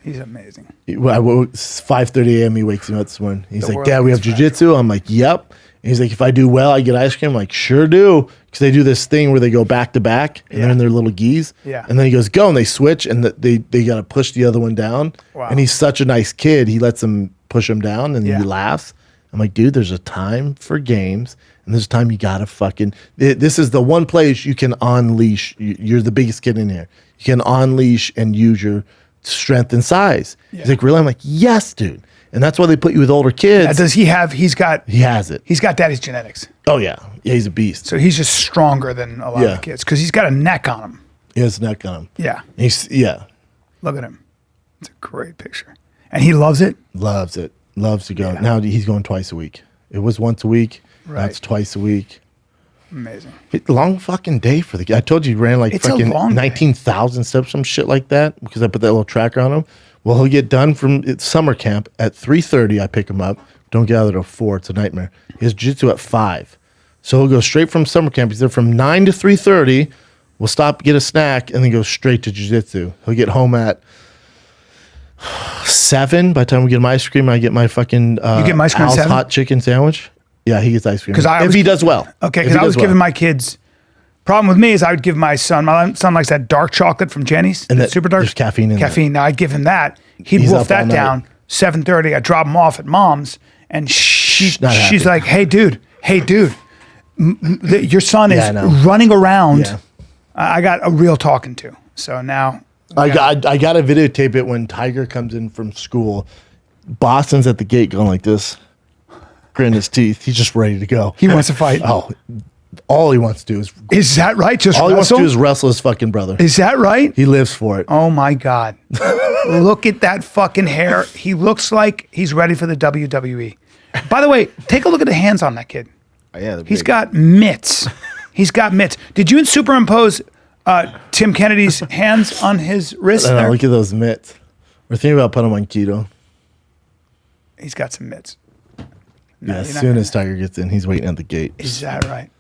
He's amazing. It's 5:30 a.m. He wakes him up this morning. He's The like, world "Dad, we have gets jiu-jitsu." I'm like, "Yep." And he's like, "If I do well, I get ice cream." I'm like, "Sure do," because they do this thing where they go back to back and they're in their little gis. Yeah. And then he goes, "Go," and they switch, and they got to push the other one down. Wow. And he's such a nice kid. He lets them push him down, and Yeah. he laughs. I'm like, dude, there's a time for games, and there's a time you gotta fucking. This is the one place you can unleash. You're the biggest kid in here. You can unleash and use your strength and size. Yeah. He's like, really? I'm like, yes, dude. And that's why they put you with older kids. Does he have? He has it. He's got daddy's genetics, Oh yeah, yeah. He's a beast. so he's just stronger than a lot Yeah. of kids because he's got a neck on him. He has a neck on him. Yeah, Yeah, look at him. It's a great picture, and he loves it. loves it. Loves to go. Yeah. Now he's going twice a week. It was once a week. Right. That's twice a week. Amazing. Long fucking day for the guy. I told you he ran like It's a fucking long day. 19,000 steps, some shit like that, because I put that little tracker on him. Well, he'll get done from summer camp at 3:30. I pick him up. Don't get out of there till 4. It's a nightmare. He has jiu-jitsu at 5. So he'll go straight from summer camp. He's there from 9 to 3:30. We'll stop, get a snack, and then go straight to jiu-jitsu. He'll get home at 7. By the time we get him ice cream, I get my fucking You get him ice cream at Hal's 7? hot chicken sandwich. Yeah, he gets ice cream. 'Cause If he does well. Okay, If because he I was does giving well. my kids. Problem with me is I would give my son likes that dark chocolate from Jenny's, And the that- super dark. there's caffeine in that. Caffeine. Now I'd give him that. He'd He's wolf up all that night. down. 7:30. I drop him off at mom's, and she's not happy. like, "Hey, dude. Your son Yeah, I is know. running around." Yeah. I got a real talking to. So now I got to videotape it when Tiger comes in from school. Boston's at the gate going like this, gritting his teeth. He's just ready to go. he wants to fight. Oh, all he wants to do is Is that right? Just all he wants to wrestle? do is wrestle his fucking brother. Is that right? He lives for it. Oh my God. Look at that fucking hair. He looks like he's ready for the WWE. By the way, take a look at the hands on that kid. Yeah, they're He's big. got mitts. He's got mitts. Did you superimpose Tim Kennedy's hands on his wrist I know, there? look at those mitts. We're thinking about putting him on keto. He's got some mitts. No, Yeah, as you're not soon gonna- as Tiger gets in, he's waiting at the gate. Is that right?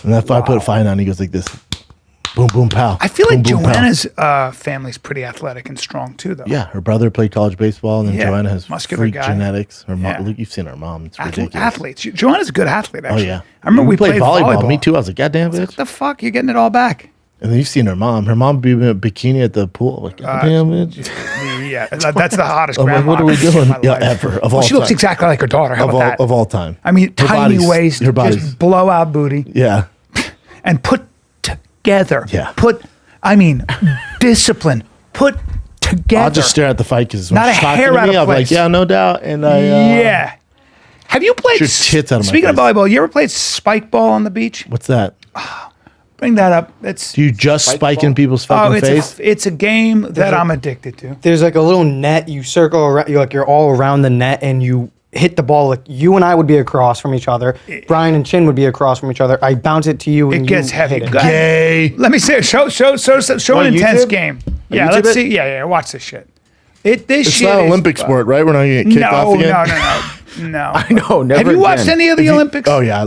And if I put a fine on, he goes like this. Boom, boom, pow. I feel boom, like boom, pow. Joanna's family's pretty athletic and strong too, though. Yeah, her brother played college baseball, and then Yeah, Joanna has muscular freak guy. genetics. Her mom, Yeah. look, you've seen her mom. It's ridiculous. Athletes. Joanna's a good athlete, Oh actually. yeah, I remember we played volleyball. Me too. I was like, goddamn bitch. What the fuck? You're getting it all back. And then you've seen her mom. Her mom be in a bikini at the pool. Like, goddamn bitch. Yeah, that's the hottest I'm like, grandma what are we I've seen in doing? my Yeah, life. ever. Of Well, all she looks time. exactly like her daughter. How Of about that? all, of all time. I mean, Her tiny body's- waist, her body's, just blowout booty, yeah. and put together. Yeah. Discipline. Put together. I'll just stare at the fight because Not a hair out of I'm like, place. yeah, no doubt. And I, Yeah. Have you played? Shoot tits out of my Speaking of face. volleyball, you ever played spike ball on the beach? What's that? Bring that up. It's Do you just spike in people's fucking face? it's a game that I'm addicted to. There's like a little net. You circle around. You're all around the net, and you hit the ball. Like you and I would be across from each other. Brian and Chin would be across from each other. I bounce it to you, and It gets you heavy. hit it. Go ahead. Gay. Let me say, show On an intense YouTube? game. On Yeah, YouTube let's it? see. Yeah, watch this shit. This It's shit not is Olympic fun. sport, right? We're not going to get kicked off again. No. I know. Never Have you watched again. any of the Olympics? Oh yeah,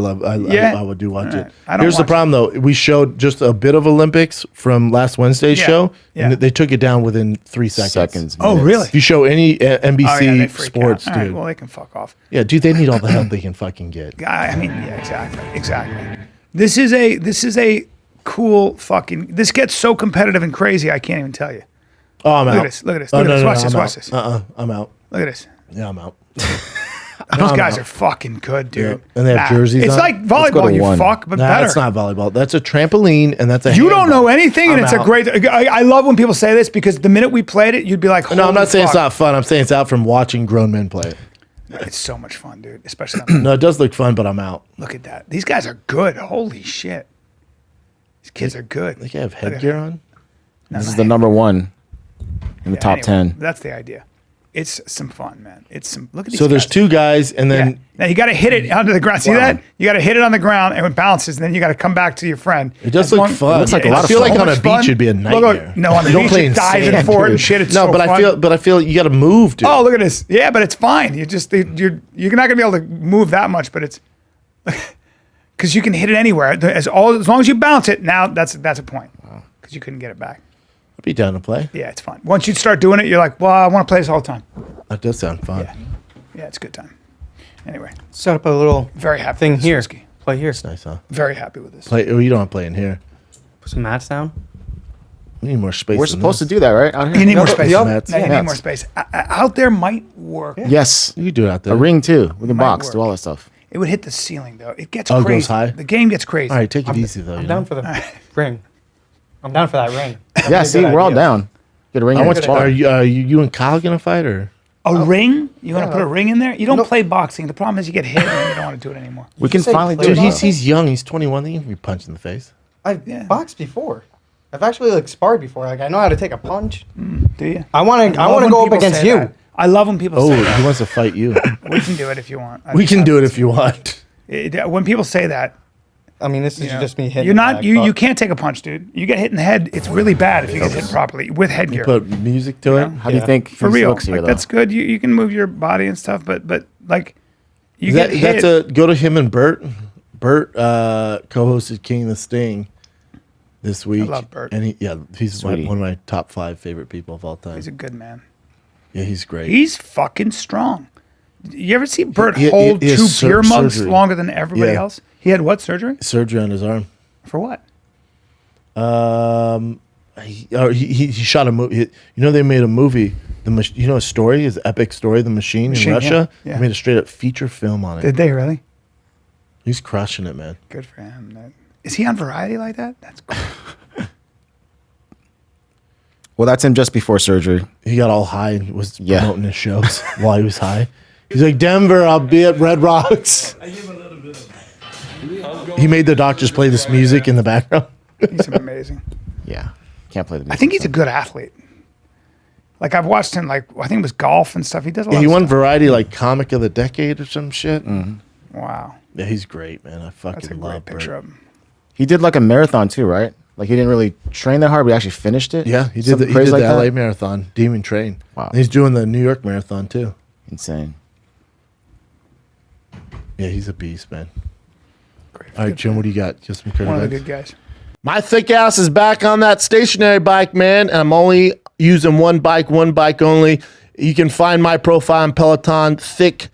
Yeah? I would do watch it. I don't Here's the watch problem though. We showed just a bit of Olympics from last Wednesday's Yeah, show, yeah. and they took it down within 3 seconds. Oh, minutes. really? If you show any Oh, yeah, NBC they freak sports, out. All right, dude. well, they can fuck off. Yeah, dude, they need all the help they can fucking get. I mean, yeah, exactly. This is a cool fucking. This gets so competitive and crazy. I can't even tell you. Oh, I'm out. Look at this. Look at this. Oh, Look at no, this. no, Watch no, this. I'm Watch out. this. I'm out. Look at this. Yeah, I'm out. Those I'm guys out. are fucking good, dude. And they have jerseys It's on? like go volleyball. to You one. fuck, but Nah, better. that's not volleyball. That's a trampoline, and that's a. You don't handball. know anything, and I'm it's a out. great. I love when people say this because the minute we played it, you'd be like, No, I'm "Holy not saying it's fuck." not fun. I'm saying it's out from watching grown men play it. It's so much fun, dude. Especially on No, it does look fun, but I'm out. look at that. These guys are good. Holy shit. These kids are good. They have headgear on. This is the number one in the top 10. That's the idea. It's some fun, man. It's some. Look at these. So there's guys. 2 guys, and Yeah. then Now you got to hit it onto the ground. See Wow. that? You got to hit it on the ground, and it bounces. And then you got to come back to your friend. it does As look long- fun. It looks like a I lot of feel fun. like So on a much beach fun. it'd be a Look, nightmare. no, on the You don't beach, play you in dive in sand, for it and dude. shit. It's no, so but fun. I feel you got to move, dude. Oh, look at this. Yeah, but it's fine. You just you're not gonna be able to move that much, but it's because you can hit it anywhere as long as you bounce it. Now that's a point because you couldn't get it back. I'd be down to play. Yeah, it's fun. Once you start doing it, you're like, well, I want to play this all the time. That does sound fun. Yeah, it's a good time. Anyway, Set up a little very happy thing with this here. whiskey. Play here. Nice, huh? Very happy with this. Play. Oh, you don't want to play in here. Put some mats down. We need more space. We're supposed to do that, right? Out here? You need more Yup, space. yup. No, you Yeah. need more space. Out there might work. Yes. You can do it out there. A ring too. We can Might box, work. do all that stuff. It would hit the ceiling though. It gets Oh, it crazy. goes high? The game gets crazy. All right, take it easy though. I'm you down know? for the ring. I'm down for that ring. Yeah, see, we're all down. Get a ring. I in want each you, bar. you and Kyle gonna fight or? A ring? You want to put a ring in there? You don't play boxing. The problem is you get hit and you don't want to do it anymore. We can say finally play do Dude, it. he's young. He's 21. He can be punched in the face. I've Yeah. boxed before. I've actually like sparred before. Like I know how to take a punch. Do you? I want to. I love want to when go up people against say you. that. I love when people Oh, say he that. wants to fight you. We can do it if you want. We can do it if you want. When people say that, I mean, this is you know, just me hitting. you're not. back, You but- can't take a punch, dude. You get hit in the head. It's really bad if you get hit properly with headgear. Put music to it. How do you think For he real, looks here, like though? that's good. You can move your body and stuff, but like you That, get hit. that's a go to him and Bert. Bert co-hosted King of the Sting this week. love Bert. and he's Sweetie. one of my top 5 favorite people of all time. He's a good man. Yeah, he's great. He's fucking strong. You ever see Bert He- hold he has 2 beer mugs surgery. longer than everybody Yeah. else? He had what surgery? Surgery on his arm. For what? He shot a movie. You know, they made a movie. You know, a story, his epic story, The Machine, Machine, in Russia. yeah. They made a straight up feature film on it. Did they really? He's crushing it, man. Good for him. Is he on Variety like that? That's cool. Well, that's him just before surgery. He got all high and was Yeah. promoting his shows while he was high. He's like, Denver, I'll be at Red Rocks. He made the doctors play this music in the background. He's amazing. Yeah. Can't play the music. I think he's a good athlete. Like I've watched him. Like I think it was golf and stuff. He does a lot. Yeah, he of won stuff. Variety like Comic of the Decade or some shit. Wow, Yeah, he's great, man. I that's a fucking great love picture Bert. of him. He did like a marathon too, right? Like he didn't really train that hard, but he actually finished it. Yeah, he did Something the crazy like LA that? Marathon, Demon Train. Wow. And he's doing the New York Marathon too. Insane. Yeah, he's a beast, man. Great. All right, Good Jim, man. what do you got? Just some One of the credit. good guys. My thick ass is back on that stationary bike, man. And I'm only using one bike only. You can find my profile on Peloton, Thick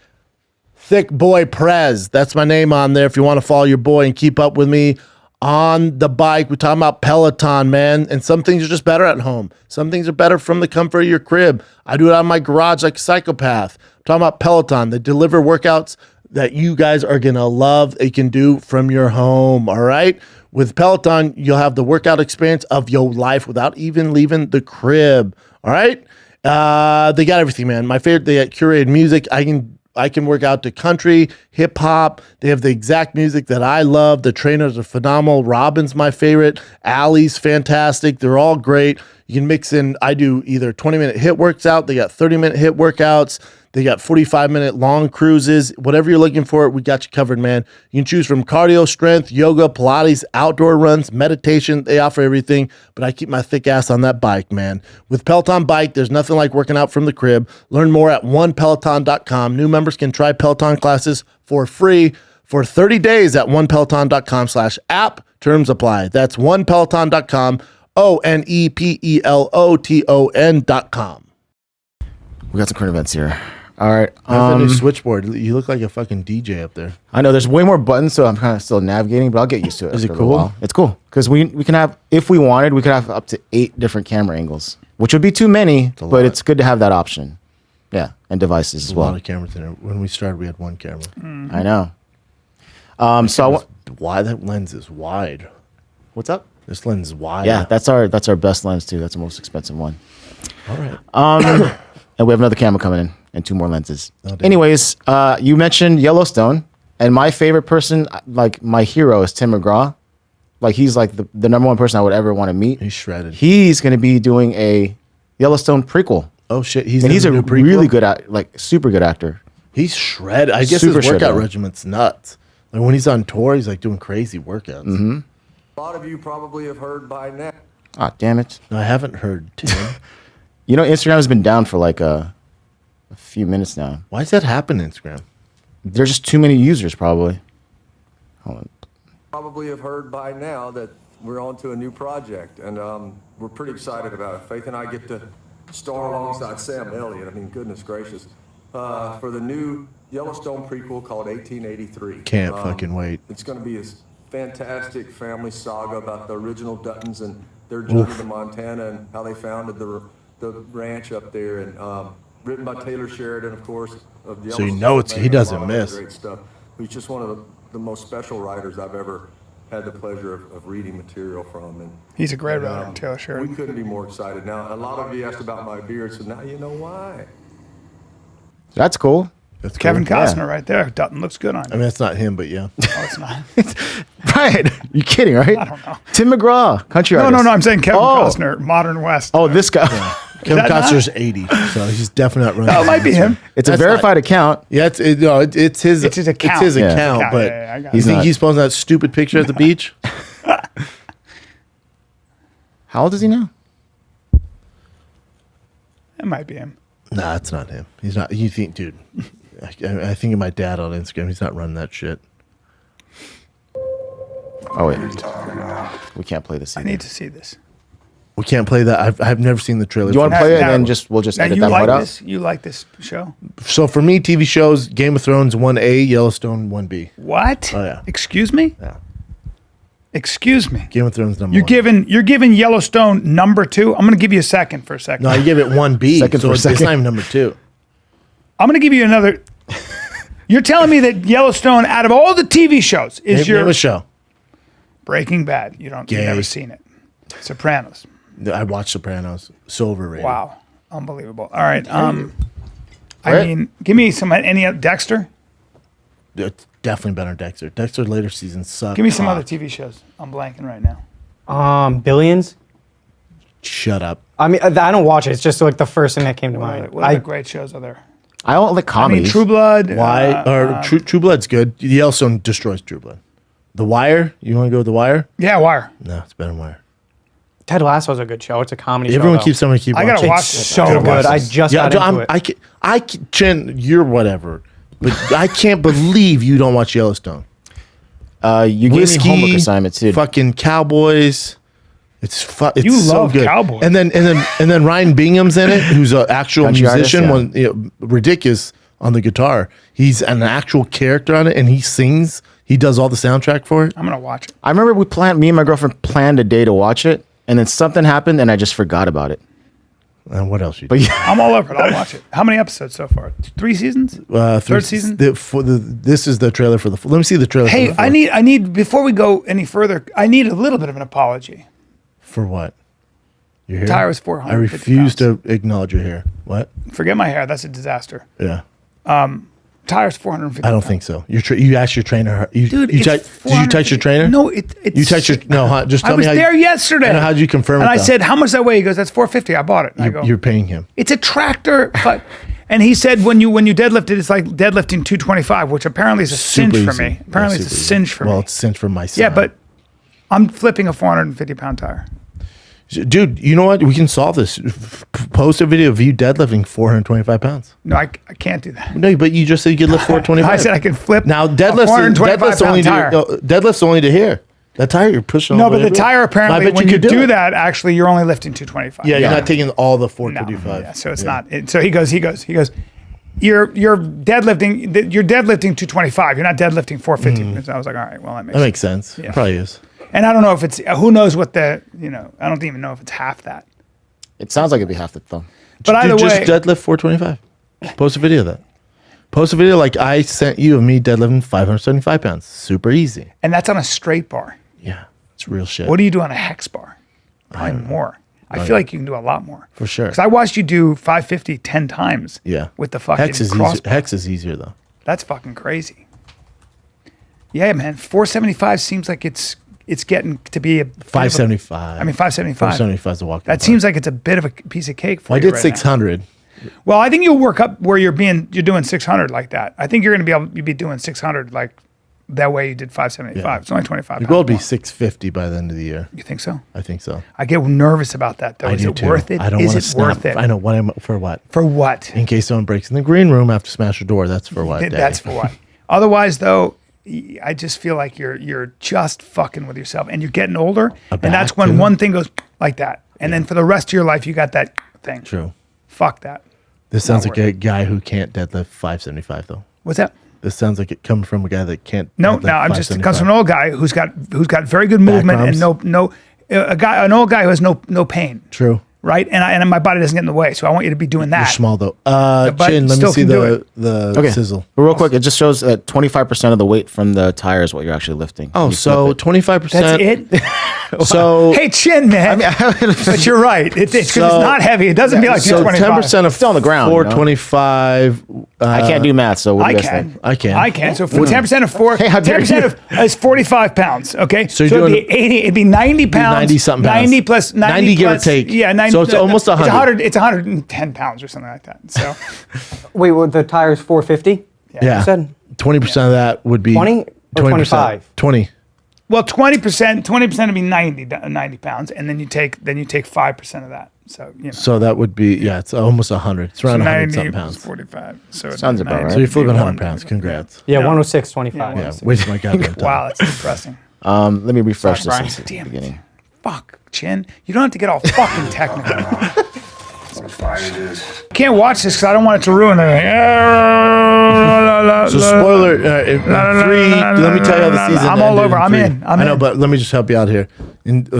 Boy Prez. That's my name on there if you want to follow your boy and keep up with me on the bike. We're talking about Peloton, man. And some things are just better at home. Some things are better from the comfort of your crib. I do it out of my garage like a psychopath. I'm talking about Peloton. They deliver workouts that you guys are going to love. They can do from your home, all right? With Peloton, you'll have the workout experience of your life without even leaving the crib, all right? They got everything, man. My favorite, they got curated music. I can work out to country, hip hop. They have the exact music that I love. The trainers are phenomenal. Robin's my favorite. Allie's fantastic. They're all great. You can mix in, I do either 20-minute hit workouts. They got 30-minute hit workouts. They got 45-minute long cruises. Whatever you're looking for, we got you covered, man. You can choose from cardio, strength, yoga, Pilates, outdoor runs, meditation. They offer everything, but I keep my thick ass on that bike, man. With Peloton Bike, there's nothing like working out from the crib. Learn more at onepeloton.com. New members can try Peloton classes for free for 30 days at onepeloton.com/app. Terms apply. That's onepeloton.com, onepeloton.com. We got some current events here. All right. I finished switchboard. You look like a fucking DJ up there. I know there's way more buttons, so I'm kind of still navigating, but I'll get used to it. Is it after a little cool? while. It's cool because we can have, if we wanted, we could have up to 8 different camera angles, which would be too many, but it's good to have that option. Yeah, and devices as A well. lot of cameras in there. When we started, we had one camera. I know. Why that lens is wide? What's up? This lens is wide. Yeah, that's our best lens too. That's the most expensive one. All right. And we have another camera coming in and 2 more lenses. Oh, damn. Anyways, you mentioned Yellowstone, and my favorite person, like my hero, is Tim McGraw. Like he's like the number one person I would ever want to meet. He's shredded. He's going to be doing a Yellowstone prequel. Oh shit, He's a new prequel? really good, super good actor. He's shredded. I guess Super his workout shredded. regimen's nuts. Like when he's on tour, he's like doing crazy workouts. Mm-hmm. A lot of you probably have heard by now. Ah, damn it. No, I haven't heard Tim. You know, Instagram has been down for like a few minutes now. Why does that happen, Instagram? There's just too many users, probably. Hold on. Probably have heard by now that we're on to a new project, and we're pretty excited about it. Faith and I get to star alongside Sam Elliott. I mean, goodness gracious, for the new Yellowstone prequel called 1883. Can't fucking wait. It's going to be a fantastic family saga about the original Duttons and their journey to Montana and how they founded the ranch up there, and written by Taylor Sheridan, of course. Of So you know he doesn't miss. Great stuff. He's just one of the most special writers I've ever had the pleasure of reading material from. And He's a great writer, Taylor Sheridan. we couldn't be more excited. Now, a lot of you asked about my beard, so now you know why. That's cool. That's Kevin cool. Costner right there. Dutton looks good on I him. mean, it's not him, but yeah. Oh, it's not. Right. You kidding, right? I don't know. Tim McGraw, country No, artist. no, I'm saying Kevin Oh. Costner, Modern West. Oh, this guy. Kevin that not? Costner's 80, so he's definitely not running. No, it might be him. It's a That's verified account. Yeah, it's his. It's his account. It's his Yeah. account, Yeah, but yeah, I got you it. think He's he's posting that stupid picture at the beach? How old is he now? It might be him. Nah, it's not him. He's not. You think, dude? I think of my dad on Instagram. He's not running that shit. Oh wait, we can't play this. I Either. need to see this. We can't play that. I've never seen the trailer. You want to Now- play it, and now- then we'll just Now, edit you that like part out. this? You like this show? So for me, TV shows: Game of Thrones 1A, Yellowstone 1B. What? Oh, yeah. Excuse me? Yeah. Excuse me. Game of Thrones number You're one. giving Yellowstone number 2. I'm going to give you a second for a second. No, you give it 1B. Second so for a it's second. not even number 2. I'm going to give you another. You're telling me that Yellowstone, out of all the TV shows, is Name your a show. Breaking Bad. You've Gay. never seen it. Sopranos. I watched Sopranos. So overrated. Wow, unbelievable. All right. I Right. mean, give me any Dexter. It's definitely better than Dexter. Dexter later seasons suck. Give me some other TV shows. I'm blanking right now. Billions. Shut up. I mean, I don't watch it. It's just like the first thing that came to mind. What other great shows are there? I don't like I mean, comedies. True Blood. Why? True Blood's good. Yellowstone destroys True Blood. The Wire. You want to go with The Wire? Yeah, Wire. No, it's better than Wire. Ted Lasso's a good show. It's a comedy Everyone show. keeps telling me to keep I watching. gotta watch It's this. so I gotta watch good. I this. just Yeah, got into it. Chen, you're whatever, but I can't believe you don't watch Yellowstone. You gave me homework assignments too. Fucking Cowboys. It's it's You so love good. Cowboys. And then Ryan Bingham's in it, who's an actual Country artist, musician, yeah. ridiculous on the guitar. He's an actual character on it, and he sings. He does all the soundtrack for it. I'm gonna watch it. I remember me and my girlfriend planned a day to watch it, and then something happened, and I just forgot about it. And what else? But yeah, I'm all over it. I'll watch it. How many episodes so far? 3 seasons? Third season? This is the trailer for the. Let me see the trailer. Hey, for the I need before we go any further, I need a little bit of an apology. for what? Your hair? Tire was 400. I refuse to acknowledge your hair. What? Forget my hair. That's a disaster. Yeah. Tire's 450. I don't think so. You asked your trainer. Dude, did you text your trainer? No, it's. You text your just tell I me was how there yesterday. I know, how did you confirm and it? I though? said, "How much that weigh?" He goes, "That's 450." I bought it. And I go, You're paying him. "It's a tractor." But and he said, "When you deadlift it, it's like deadlifting 225, which apparently is a cinch for me. Apparently, it's a cinch for me. Well, it's a cinch for my son. Yeah, but I'm flipping a 450-pound tire. Dude, you know what? We can solve this. Post a video of you deadlifting 425 pounds. No, I can't do that. No, but you just said you could lift 425. I said I can flip. Now a deadlift's only tire. deadlift's only to here. That tire you're pushing. No, all the but way the to tire I apparently bet when you you could do it. that, actually you're only lifting 225. Yeah, you're Yeah. not taking all the No, 425. yeah, so it's not. So he goes. You're deadlifting 225. You're not deadlifting 450. So I was like, all right, well That makes sense. Yeah. It probably is. And I don't know if it's who knows what I don't even know if it's half that. It sounds like it'd be half the though. But either Dude, way, just deadlift 425. Post a video of that. Post a video like I sent you of me deadlifting 575 pounds. Super easy. and that's on a straight bar. Yeah, it's real shit. What do you do on a hex bar? Probably more. I feel like you can do a lot more. For sure. Because I watched you do 550 10 times. Yeah. With the fucking Hex is cross. easier. Hex is easier though. That's fucking crazy. Yeah, man. 475 seems like it's getting to be a bit of a- 575. 575. 575 is a walk. That seems like it's a bit of a piece of cake for I you. did right 600. now. Well, I think you'll work up where you're doing 600 like that. I think you're going to be doing 600 like that way you did 575. Yeah. It's only 25. Your goal would be pounds more. 650 by the end of the year. You think so? I think so. I get nervous about that though. I Is do it too. worth it? I don't Is want to it snap. worth it? I know what for what. For what? In case someone breaks in the green room after smash the door. That's for what. That's for what. Otherwise, though, I just feel like you're just fucking with yourself, and you're getting older, and that's back, when too. one thing goes like that, and then for the rest of your life, you got that thing. True. Fuck that. This sounds like worth a guy who can't deadlift 575 though. What's that? This sounds like it comes from a guy that can't. No, deadlift no, I'm just it 575. comes from an old guy who's got very good movement and an old guy who has no pain. True. Right, and my body doesn't get in the way, so I want you to be doing You're that. small though. but Chin, let me still see can do the sizzle. But real quick, it just shows that 25% of the weight from the tire is what you're actually lifting. Oh, You so flip it. 25%. That's it. So Hey, Chin, man. But you're right. It's 'cause So- it's not heavy. It doesn't be like so 225. 10% of Still on the ground, you know? 425. I can't do math, so what do I you guys can. think? I can. So for 10% of four, Hey, how dare 10% you. of is 45 pounds. Okay. So you're it'd doing- be 80. It'd be 90 pounds. 90 something pounds. 90 plus 90 give or plus- take. Yeah. 90. So it's almost 100. It's 110 pounds or something like that. So Wait, well, the tire's 450? Yeah. You said 20% of that would be 20 or 25? 20. well, 20% would be 90 pounds, and then you take 5% of that. So you know. So that would be it's almost 100. It's around 100 90 something plus pounds. 45. So Sounds about 90 right. So you're flipping would be 100 pounds. Congrats. Yeah, Yeah. 106.25. Yeah, Yeah, wasted my goddamn time. Wow, that's depressing. Let me refresh Sorry, this Bryan. at the Damn it. beginning. Fuck, Chin. You don't have to get all fucking technical. Can't watch this because I don't want it to ruin anything. So spoiler, in 3, let me tell you how the season I'm all ended over. I'm 3. in. I'm I know, in. but let me just help you out here.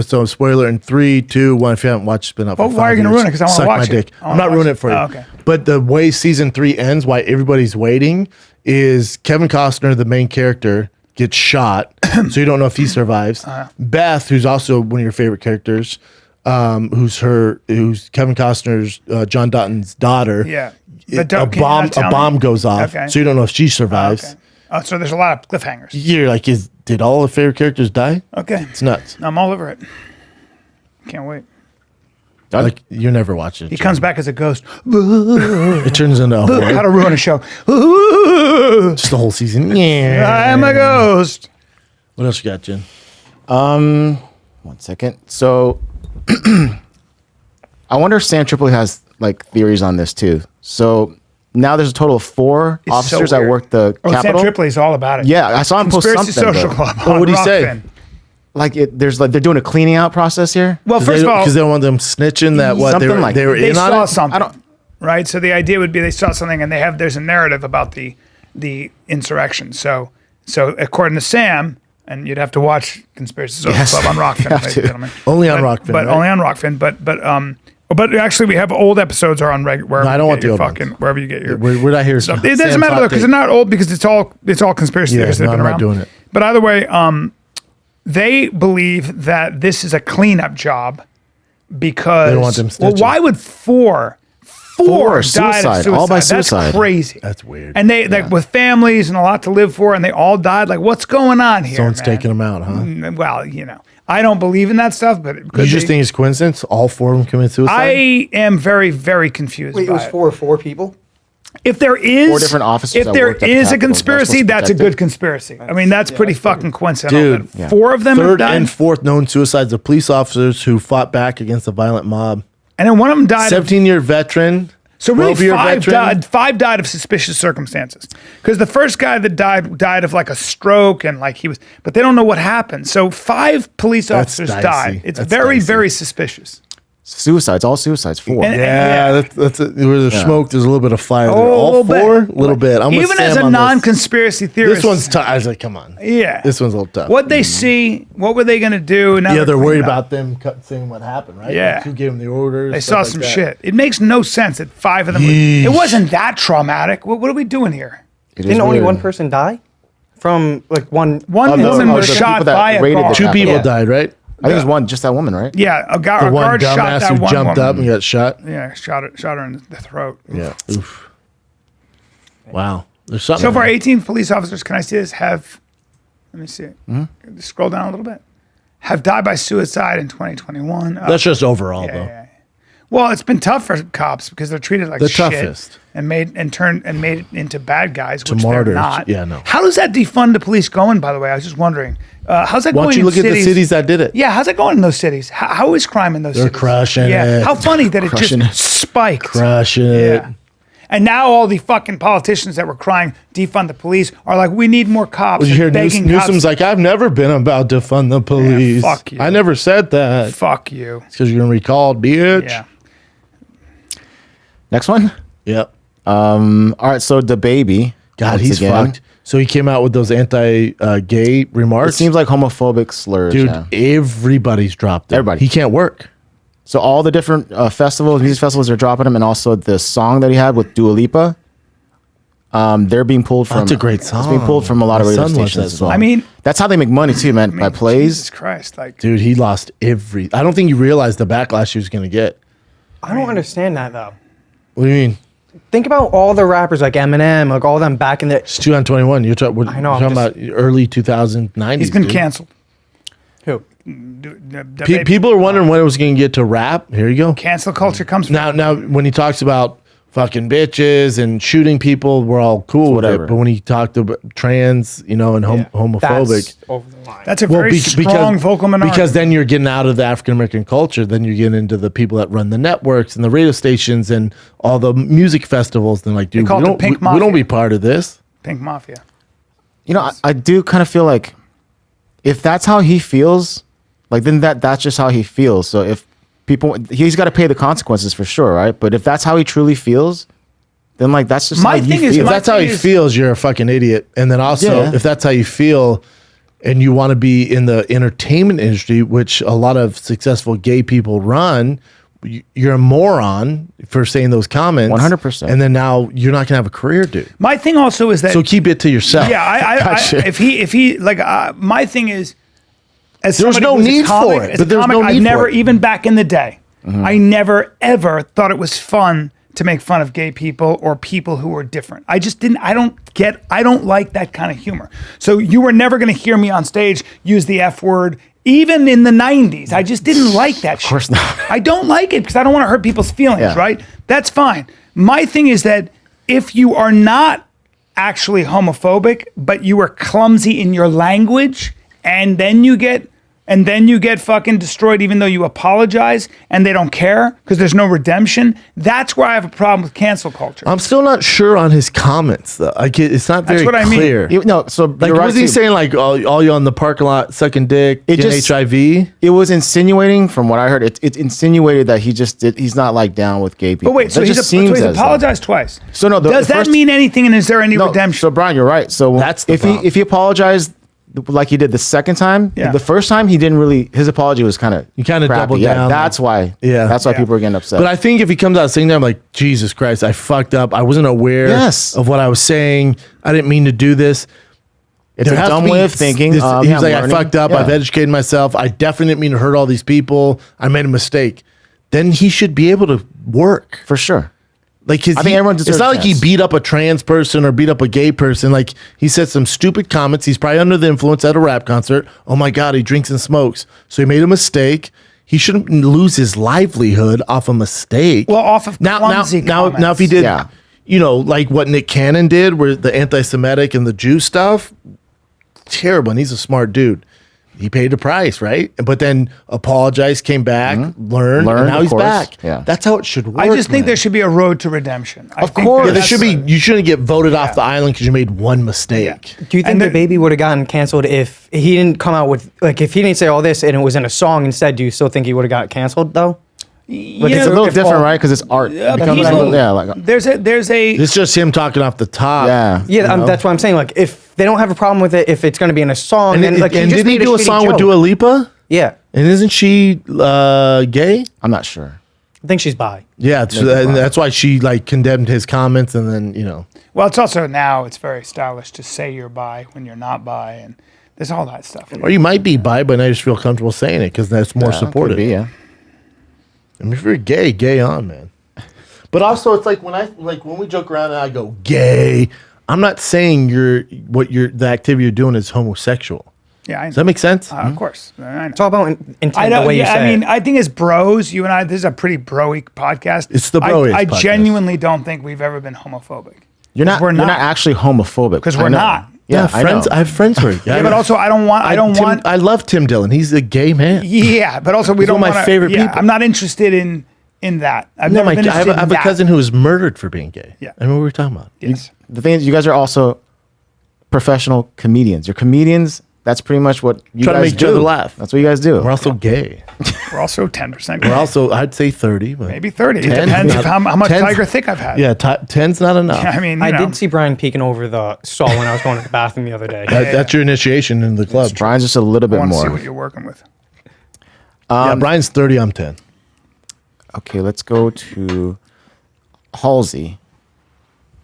So spoiler in 3, 2, 1, if you haven't watched, it's been up for Well, 5 why are you gonna years. ruin it? 'Cause I wanna Suck watch my it. dick. I I'm wanna not watch ruining it. it for you. Oh, okay. But the way season 3 ends, why everybody's waiting, is Kevin Costner, the main character, gets shot. So you don't know if he survives. Beth, who's also one of your favorite characters, who's Kevin Costner's John Dutton's daughter. Yeah. A can you bomb not tell me? bomb goes off. Okay. So you don't know if she survives. Okay. Oh, so there's a lot of cliffhangers. You're like, did all the favorite characters die? Okay. It's nuts. I'm all over it. Can't wait. Done? Like you're never watching. He comes back as a ghost. It turns into a How horror. to ruin a show. Just the whole season. Yeah. I am a ghost. What else you got, Jen? 1 second. So I wonder if Sam Tripoli has like theories on this too. So now there's a total of 4 It's so officers that weird. work the Oh, Sam Capitol. Tripoli's all about it. Yeah, I saw him post Conspiracy something. Social but- Club. Well, on what'd he say? Rockfin. Like there's like they're doing a cleaning out process here. Well, first of all, Because they don't want them snitching that what Something like they were they in on saw it. something. I don't- Right. So the idea would be they saw something, and there's a narrative about the insurrection. So according to Sam, and you'd have to watch Conspiracy Social Yes, Club on you Rockfin, have ladies to. and gentlemen. Only on But- Rockfin, but right? only on Rockfin. But actually, we have old episodes are on regular. No, I don't want the old ones. wherever you get your. Where did I hear? It doesn't matter though, because they're not old, because it's all conspiracy Yeah, theories that no, have been I'm around. not doing it. But either way, they believe that this is a cleanup job because They don't want them well, snitching. why would four died of suicide, suicide? all by suicide. That's crazy. That's weird. And they like with families and a lot to live for, and they all died. Like, what's going on here? Someone's man? taking them out, huh? Well, I don't believe in that stuff, but You just think it's coincidence? All 4 of them commit suicide? I am very, very confused. Wait, it by was four people? If there is 4 different officers if that there worked at the is a Capitol, conspiracy, they're supposed that's to a protect good it. conspiracy. I mean, that's pretty fucking coincidental. Dude, that 4 of them have Third died, and fourth known suicides of police officers who fought back against a violent mob. and then one of them died. 17-year veteran. So really, 12-year five died of suspicious circumstances. Because the first guy that died of like a stroke and like but they don't know what happened. So 5 police That's officers dicey. died. It's That's very, dicey. very suspicious. Suicides, all suicides, 4. And- Yeah, that's where there's smoke. There's a little bit of fire. there. Oh, a All little bit. 4, a little bit. I'm with Even as Sam a on this. non-conspiracy theorist, This one's tough. I was like, come on. yeah. This one's a little tough. What they see, what were they going to do? Now Yeah, they're cleaning worried up. about them saying what happened, right? Yeah. Like, who gave them the orders? They stuff saw like some that. shit. It makes no sense that 5 of them. Yeesh. It wasn't that traumatic. What are we doing here? It is Didn't only weird. one person die? From like one. One Of the- woman of was the shot people that by a raided the car. 2 Capitol. people Yeah. died, right? I think it was one, just that woman, right? Yeah, a The guard one shot dumbass that who one jumped woman. up and got shot. Yeah, shot her in the throat. Yeah. Oof. Wow. There's something. So far, there. 18 police officers, can I see this, have, let me see, scroll down a little bit, have died by suicide in 2021. That's just overall, yeah, though. yeah. Well, it's been tough for cops because they're treated like The shit toughest. and made it into bad guys, which martyrs. they're not. Yeah, no. How does that defund the police going, by the way? I was just wondering. How's that Why going don't you in look at the cities that did it? Yeah, how's it going in those cities? How is crime in those They're cities? crushing yeah. it. How funny that it Crushing just it. spiked. Crushing it. Yeah. And now all the fucking politicians that were crying defund the police are like, we need more cops. Did you hear and begging Newsom's cops, like, I've never been about to fund the police. fuck you. I never said that. fuck you. It's because you're going to recall, bitch. Yeah. Next one. Yep. All right, so DaBaby. God, once he's again. fucked. So he came out with those anti-gay It remarks. seems like homophobic slurs. Dude, yeah. everybody's dropped it. Everybody. He can't work. So all the different music festivals are dropping him, and also the song that he had with Dua Lipa. They're being pulled from. That's a great It's being song. pulled from a lot of My radio son loves stations that as well. song. I mean, that's how they make money too, man. By plays. Jesus Christ. Like, Dude, he lost I don't think he realized the backlash he was going to get. I don't understand that though. What do you mean? Think about all the rappers like Eminem, like all them back in the. It's 2021. You're talking, I know, you're I'm talking about early 2090s. he's been dude. canceled. Who? People are wondering when it was going to get to rap. Here you go. Cancel culture comes from Now, when he talks about fucking bitches and shooting people, we're all cool with Whatever. it. But when he talked about trans, and homophobic, That's over the line. That's a very strong vocal minority. because then you're getting out of the African American culture. Then you're getting into the people that run the networks and the radio stations and all the music festivals. And like, dude, call it the we Pink don't Mafia. be part of this. Pink Mafia. You know, I do kind of feel like if that's how he feels, like then that's just how he feels. So if people, he's got to pay the consequences for sure, right? But if that's how he truly feels, then like that's just My how thing you is- feel. If My that's how thing he is- feels, you're a fucking idiot. And then also, Yeah. if that's how you feel, and you want to be in the entertainment industry, which a lot of successful gay people run, you're a moron for saying those comments. 100%. And then now you're not gonna have a career, dude. My thing also is that So keep it to yourself. yeah, I Gotcha. if he like my thing is as There's somebody no who's a need comic- for it, as but a there's comic, no I've need for never it. even back in the day, I never ever thought it was fun to make fun of gay people or people who are different. I just didn't. I don't like that kind of humor. So you were never going to hear me on stage use the F word. Even in the 90s, I just didn't like that shit. Of course not. I don't like it because I don't want to hurt people's feelings, Yeah. right? That's fine. My thing is that if you are not actually homophobic, but you are clumsy in your language, and then you get fucking destroyed even though you apologize and they don't care because there's no redemption, that's where I have a problem with cancel culture. I'm still not sure on his comments though. It's not very what I mean. clear. No, so Like, you're right was he too. saying like all you on the parking lot sucking dick, It getting just- HIV? It was insinuating, from what I heard, it insinuated that he's not like down with gay people. But wait, so That he's, just so seems he's as though. apologized twice. So no, does the that first- mean anything, and is there any No, redemption? So Brian, you're right. So That's the if problem. he apologized like he did the second time, Yeah. the first time he didn't really. His apology was kind of You kinda doubled Yeah, down. that's why. Yeah. that's why Yeah. people are getting upset. But I think if he comes out saying that, I'm like, Jesus Christ, I fucked up. I wasn't aware Yes. of what I was saying. I didn't mean to do this. it's There a has to dumb be way of thinking. this- Yeah, he's I'm like, I learning. fucked up. Yeah. I've educated myself. I definitely didn't mean to hurt all these people. I made a mistake. then he should be able to work. For sure. Like his, I think everyone deserves it's not a like he chance. beat up a trans person or beat up a gay person. Like he said some stupid comments. He's probably under the influence at a rap concert. Oh my God, he drinks and smokes. So he made a mistake. He shouldn't lose his livelihood off a mistake. Well, off of clumsy now if he did, you know, like what Nick Cannon did, where the anti-Semitic and the Jew stuff, terrible. And he's a smart dude. He paid the price, right? But then apologized, came back, learned, and now of he's course. back. Yeah. That's how it should work. I just think man. there should be a road to redemption. Of course. Yeah, there should be. You shouldn't get voted off the island because you made one mistake. Do you think the baby would have gotten canceled if he didn't come out with, like, if he didn't say all this and it was in a song instead? Do you still think he would have got canceled though? But it's a little different, right? Because it's art. It becomes like, there's a It's just him talking off the top. yeah. Yeah, that's what I'm saying. Like, if they don't have a problem with it, if it's going to be in a song, And, then like, and did he do a song with Dua Lipa? Yeah, And isn't she gay? I'm not sure. I think she's bi. Yeah, and that's why she like condemned his comments, and then well, it's also now it's very stylish to say you're bi when you're not bi, and there's all that stuff. or you might be bi, but I just feel comfortable saying it because that's more Could supportive. be, yeah. I mean, if you're gay on, man. But also, it's like when we joke around and I go gay, I'm not saying the activity you're doing is homosexual. Yeah, Does that make sense? Of course. I know. It's all about intent. I know. The way you Yeah, say I mean, it. I think as bros, you and I, this is a pretty bro-y podcast. It's the bro-iest I podcast. genuinely don't think we've ever been homophobic. You're not. We're You're not. not actually homophobic. 'Cause I we're know. not. Yeah, I friends. know. I have friends who are gay. Yeah, but also I don't want. I love Tim Dillon. He's a gay man. Yeah, but also we He's don't one of my wanna- favorite yeah, people. I'm not interested in that. I've No, never been I interested have in a cousin who was murdered for being gay. Yeah. I mean, what were we talking about? Yes. The thing is, you guys are also professional comedians. You're comedians. That's pretty much what you Try to guys make each do. other laugh. That's what you guys do. We're also gay. We're also 10%. We're also, I'd say 30, but maybe 30. It 10's depends not- how much 10's Tiger Thick I've had. Yeah, 10's not enough. I mean, I you know. did see Bryan peeking over the stall when I was going to the bathroom the other day. That's your initiation in the club. Brian's just a little I bit want to see more. what you're working with. Yeah, Brian's 30, I'm 10. Okay, let's go to Halsey.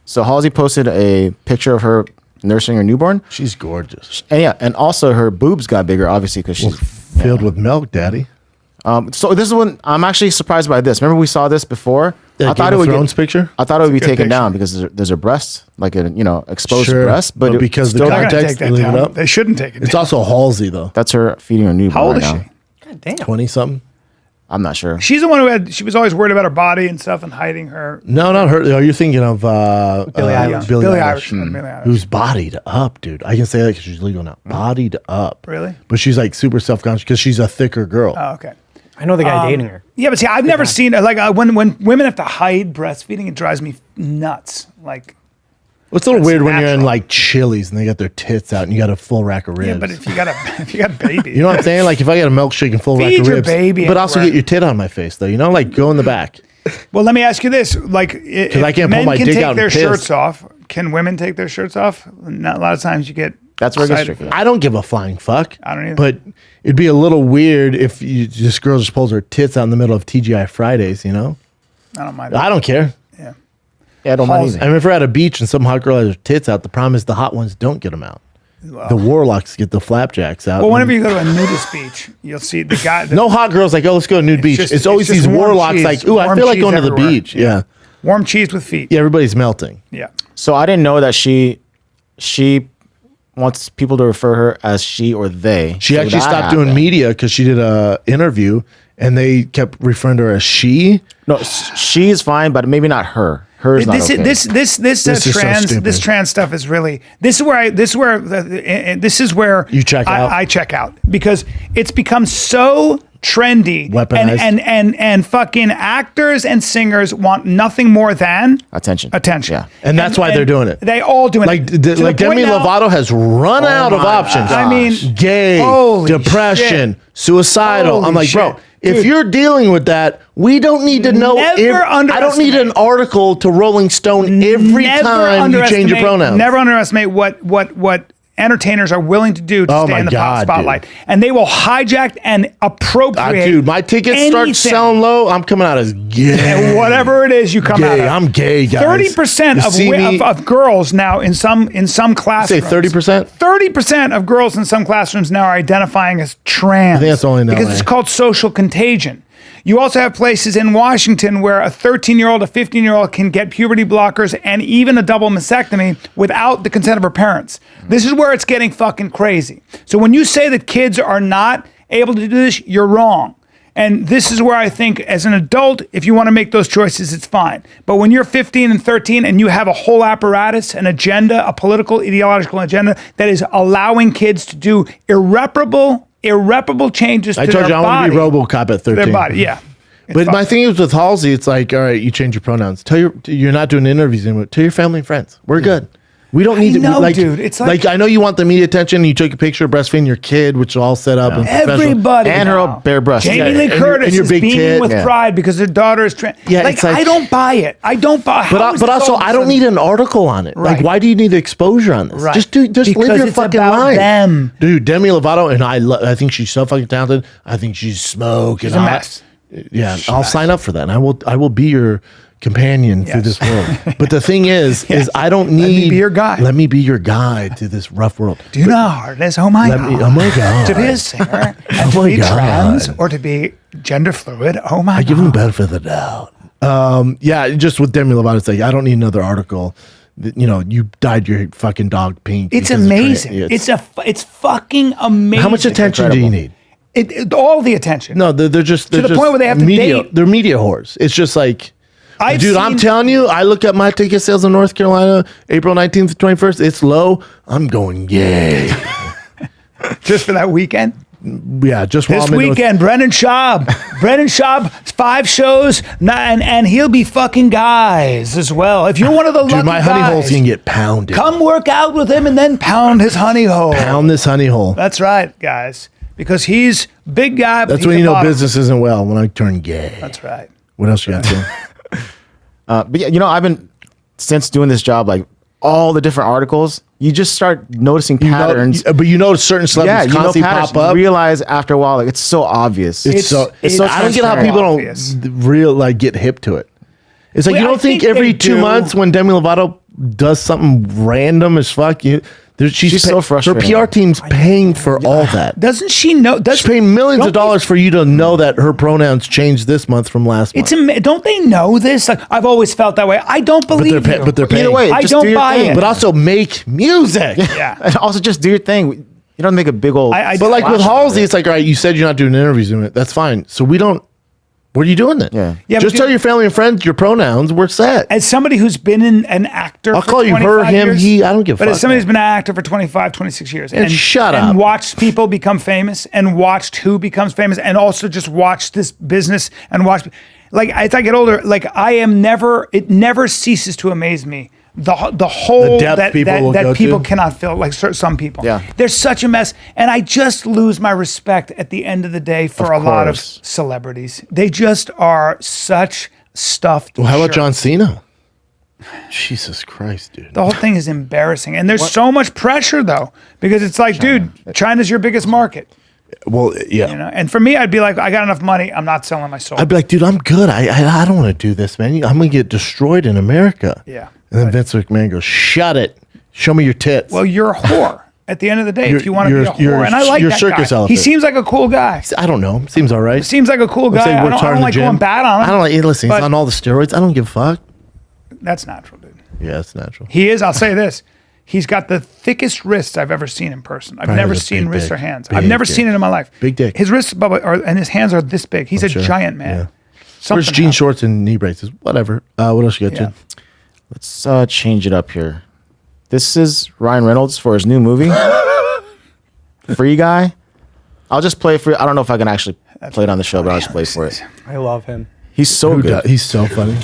So Halsey posted a picture of her nursing her newborn. She's gorgeous. And yeah, and also her boobs got bigger, obviously, because she's Filled with milk, daddy. So this is when I'm actually surprised by this. Remember we saw this before? That Game of Thrones picture? I thought it would be good taken picture. down because there's a breast, like a exposed Sure, breast, but it because the still- They're going to Context, take that leave it down. up. They shouldn't take it It's down. also Halsey, though. that's her feeding her newborn. How old is right now. she? God damn. 20 something. I'm not sure. She's the one she was always worried about her body and stuff and hiding her. No, not her. Oh, you're thinking of Billie Eilish. Billie Billie Eilish. Eilish. Billie Eilish. Who's bodied up, dude. I can say that because she's legal now. Bodied up. Really? But she's like super self-conscious because she's a thicker girl. Oh, okay. I know the guy dating her. Yeah, but see, I've never seen when women have to hide breastfeeding, it drives me nuts. Like, It's a little That's weird when you're in natural. like Chili's and they got their tits out and you got a full rack of ribs. yeah, but if you got a baby, you know what I'm saying? Like if I got a milkshake and full rack Feed of your ribs, baby but and also rack. get your tit on my face though. You know, like go in the back. Well, let me ask you this: like, if I can't pull men my can dick take out and their piss. shirts off, can women take their shirts off? Not a lot of times you get. That's where it gets excited tricky. for that. I don't give a flying fuck. I don't either. But it'd be a little weird if this girl just pulls her tits out in the middle of TGI Fridays. You know, I don't mind. I don't care. Yeah. Yeah, I don't mind Halsey. I mean, if we're at a beach and some hot girl has her tits out, the problem is the hot ones don't get them out. The warlocks get the flapjacks out. Well, whenever you go to a nudist beach, you'll see the guy. no hot girls like, oh, let's go to nude beach. just- it's always it's just these warm warlocks cheese. like, ooh, I Warm feel like cheese going to the everywhere. beach. Yeah. warm cheese with feet. Yeah, everybody's melting. Yeah. So I didn't know that she wants people to refer her as she or they. She So actually that stopped doing happened. media because she did a interview and they kept referring to her as she. No, she is fine, but maybe not her. Her is not This okay. this is so stupid. this trans stuff is really this is where You check out? I check out because it's become so trendy Weaponized. and fucking actors and singers want nothing more than Attention. attention. Yeah. And that's why they're doing it. They all doing Like, it. To the like point Demi now- Lovato has run out of my options. I mean, gay, holy depression, shit. suicidal. I'm Holy like, bro, shit. if Dude. you're dealing with that, we don't need to know. Never I don't need underestimate. an article to Rolling Stone every Never time you change your underestimate- pronouns. Never underestimate what entertainers are willing to do to Oh stay my in the God, spotlight, dude. and they will hijack and appropriate. Dude, my tickets start anything. selling low. I'm coming out as gay. And whatever it is, you come out. Gay. Of. I'm gay, guys. 30% You see me- of girls now in some classrooms. 30%? 30% of girls in some classrooms now are identifying as trans. I think that's only in because LA. it's called social contagion. You also have places in Washington where a 13-year-old, a 15-year-old can get puberty blockers and even a double mastectomy without the consent of her parents. This is where it's getting fucking crazy. So when you say that kids are not able to do this, you're wrong. And this is where I think as an adult, if you want to make those choices, it's fine. But when you're 15 and 13 and you have a whole apparatus, an agenda, a political, ideological agenda that is allowing kids to do irreparable changes to I their told you I want body. to be RoboCop at 13. Their body, yeah. But my thing is with Halsey, it's like, all right, you change your pronouns. You're not doing interviews anymore. Tell your family and friends. We're good. We don't need to know, like, dude. It's like I know you want the media attention. And you took a picture of breastfeeding your kid, which is all set up. And professional. everybody And her now. old bare breasts. Jamie Yeah, Lee and Curtis your is big beaming tit. with Yeah. pride because her daughter is trans. Yeah, like it's like- I don't buy it. I don't buy. how is But this also, all of a I don't need sudden- an article on it. Right. Like, why do you need exposure on this? Right. Just live Because your it's fucking about life. them. Dude, Demi Lovato, and I think she's so fucking talented. I think she's smoking She's a hot. mess. Yeah, I'll sign up for that. And I will be your companion through Yes. this world. But the thing is I don't need. Let me be your guy. Let me be your guide through this rough world. Do you know how hard it is? Oh my god! Oh my god! To be a singer and Oh to my be God. trans or to be gender fluid. Oh my I god! give them benefit of the doubt. Yeah, just with Demi Lovato, it's like I don't need another article. You know, you dyed your fucking dog pink. It's because of amazing. trans- It's fucking amazing. How much attention do you need? All the attention. No, they're just the point where they have to media. date. They're media whores. It's just like, I've dude, I'm seen- telling you, I look at my ticket sales in North Carolina, April 19th to 21st. It's low. I'm going yay. just for that weekend. Yeah, just while This I'm in North- weekend, Brendan Schaub. Brendan Schaub, 5 shows, and he'll be fucking guys as well. If you're one of the Dude, lucky my honey guys, hole's gonna get pounded. come work out with him and then pound his honey hole. Pound this honey hole. That's right, guys. Because he's big guy. But That's he's when the you know bottom. business isn't well. When I turn gay. That's right. What else you got? Tim? But yeah, you know, I've been since doing this job, like all the different articles, you just start noticing patterns. But you know certain Yeah, celebrities you know constantly patterns. pop up. You realize after a while, like it's so obvious. It's so I don't get how transparent. people Obvious. don't like get hip to it. It's like Well, you I don't think think every they 2 do. months when Demi Lovato does something random as fuck, she's so frustrating. Her PR team's paying for all that. Doesn't she know? She's paying millions of dollars for you to know that her pronouns changed this month from last month. Don't they know this? Like I've always felt that way. I don't believe you. but they're paying. Either way, I just don't do your buy thing. it. But also make music. Yeah. And also just do your thing. You don't make a big old. But like with Halsey, it's like, all right, you said you're not doing interviews in it. That's fine. So we don't. What are you doing then? Yeah. Yeah, Just but tell dude- your family and friends your pronouns. We're set. As somebody who's been an actor, I'll for call you her, 25 him, years, he. I don't give a But fuck, as somebody man. who's been an actor for 25, 26 years, And shut up. and watched people become famous, and watched who becomes famous, and also just watched this business and watched, like as I get older, like it never ceases to amaze me. The whole The depth that people will go people to. cannot fill, like some people. Yeah. They're such a mess, and I just lose my respect at the end of the day for Of a lot of course. celebrities. They just are such stuffed. Well, how about shirts. John Cena? Jesus Christ, dude. The whole thing is embarrassing. And there's so much pressure though, because it's like, dude, China's your biggest market, Well, yeah. you know? And for me, I'd be like, I got enough money. I'm not selling my soul. I'd be like, dude, I'm good. I don't want to do this, man. I'm gonna get destroyed in America. Yeah. And then Vince McMahon goes, "Shut it. Show me your tits." Well, you're a whore at the end of the day. If You're- you want to be a you're- whore. you're- And I like you're that circus guy. He elephant. seems like a cool guy. I don't know. Seems all right. Seems like a cool Let's say guy. I works don't hard in the like gym. going bad on him. I don't like. Listen, he's But- on all the steroids. I don't give a fuck. That's natural, dude. Yeah, it's natural. He is. I'll say this. He's got the thickest wrists I've ever seen in person. I've Probably never has a seen big wrists dick. or hands. Big I've never dick. seen it in my life. Big dick. His wrists, Bubba, and his hands are this big. He's a sure. giant man. Yeah. Something Where's jean happened. shorts and knee braces? Whatever. What else you got, Yeah. Jen? Let's change it up here. This is Ryan Reynolds for his new movie, Free Guy. I'll just play for. I don't know if I can actually play it on the show, but I'll just play for it. I love him. He's so Who good. does- He's so funny.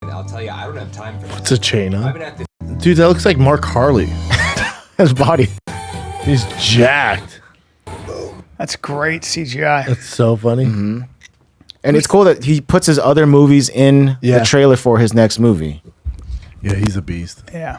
I'll tell you, I don't have time for this. It's a chain I've on. been at this Dude, that looks like Mark Harley. His body. He's jacked. That's great CGI. That's so funny. And it's cool that he puts his other movies in Yeah. the trailer for his next movie. Yeah, he's a beast. Yeah,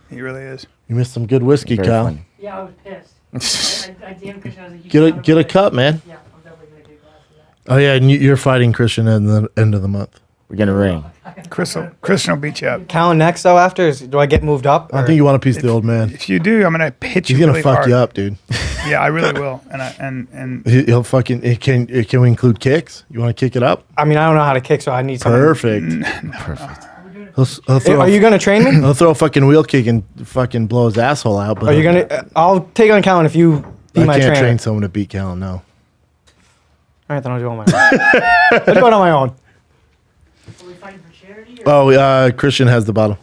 he really is. You missed some good whiskey, Very Kyle. funny. Yeah, I was pissed. I DM'd Christian. I was like, you Get a son of get a bitch. cup, man. Yeah, I'm definitely gonna get a glass of that. Oh yeah, and you're fighting Christian at the end of the month. we're gonna ring. Christian will beat you up. Callan next though. After do I get moved up? I think you want a piece of the old man. If you do, I'm gonna hit you. He's gonna really fuck hard. you up, dude. Yeah, I really will. And He'll fucking. Can we include kicks? You want to kick it up? I mean, I don't know how to kick, so I need something. Perfect. Perfect. He'll throw Are you gonna train me? He'll throw a fucking wheel kick and fucking blow his asshole out. But Are you gonna? I'll take on Callan if you be I my can't trainer. train someone to beat Callan. No. All right, then I'll do it on my own. I'll do it on my own. Are we fighting for charity? Or? Oh, Christian has the bottle.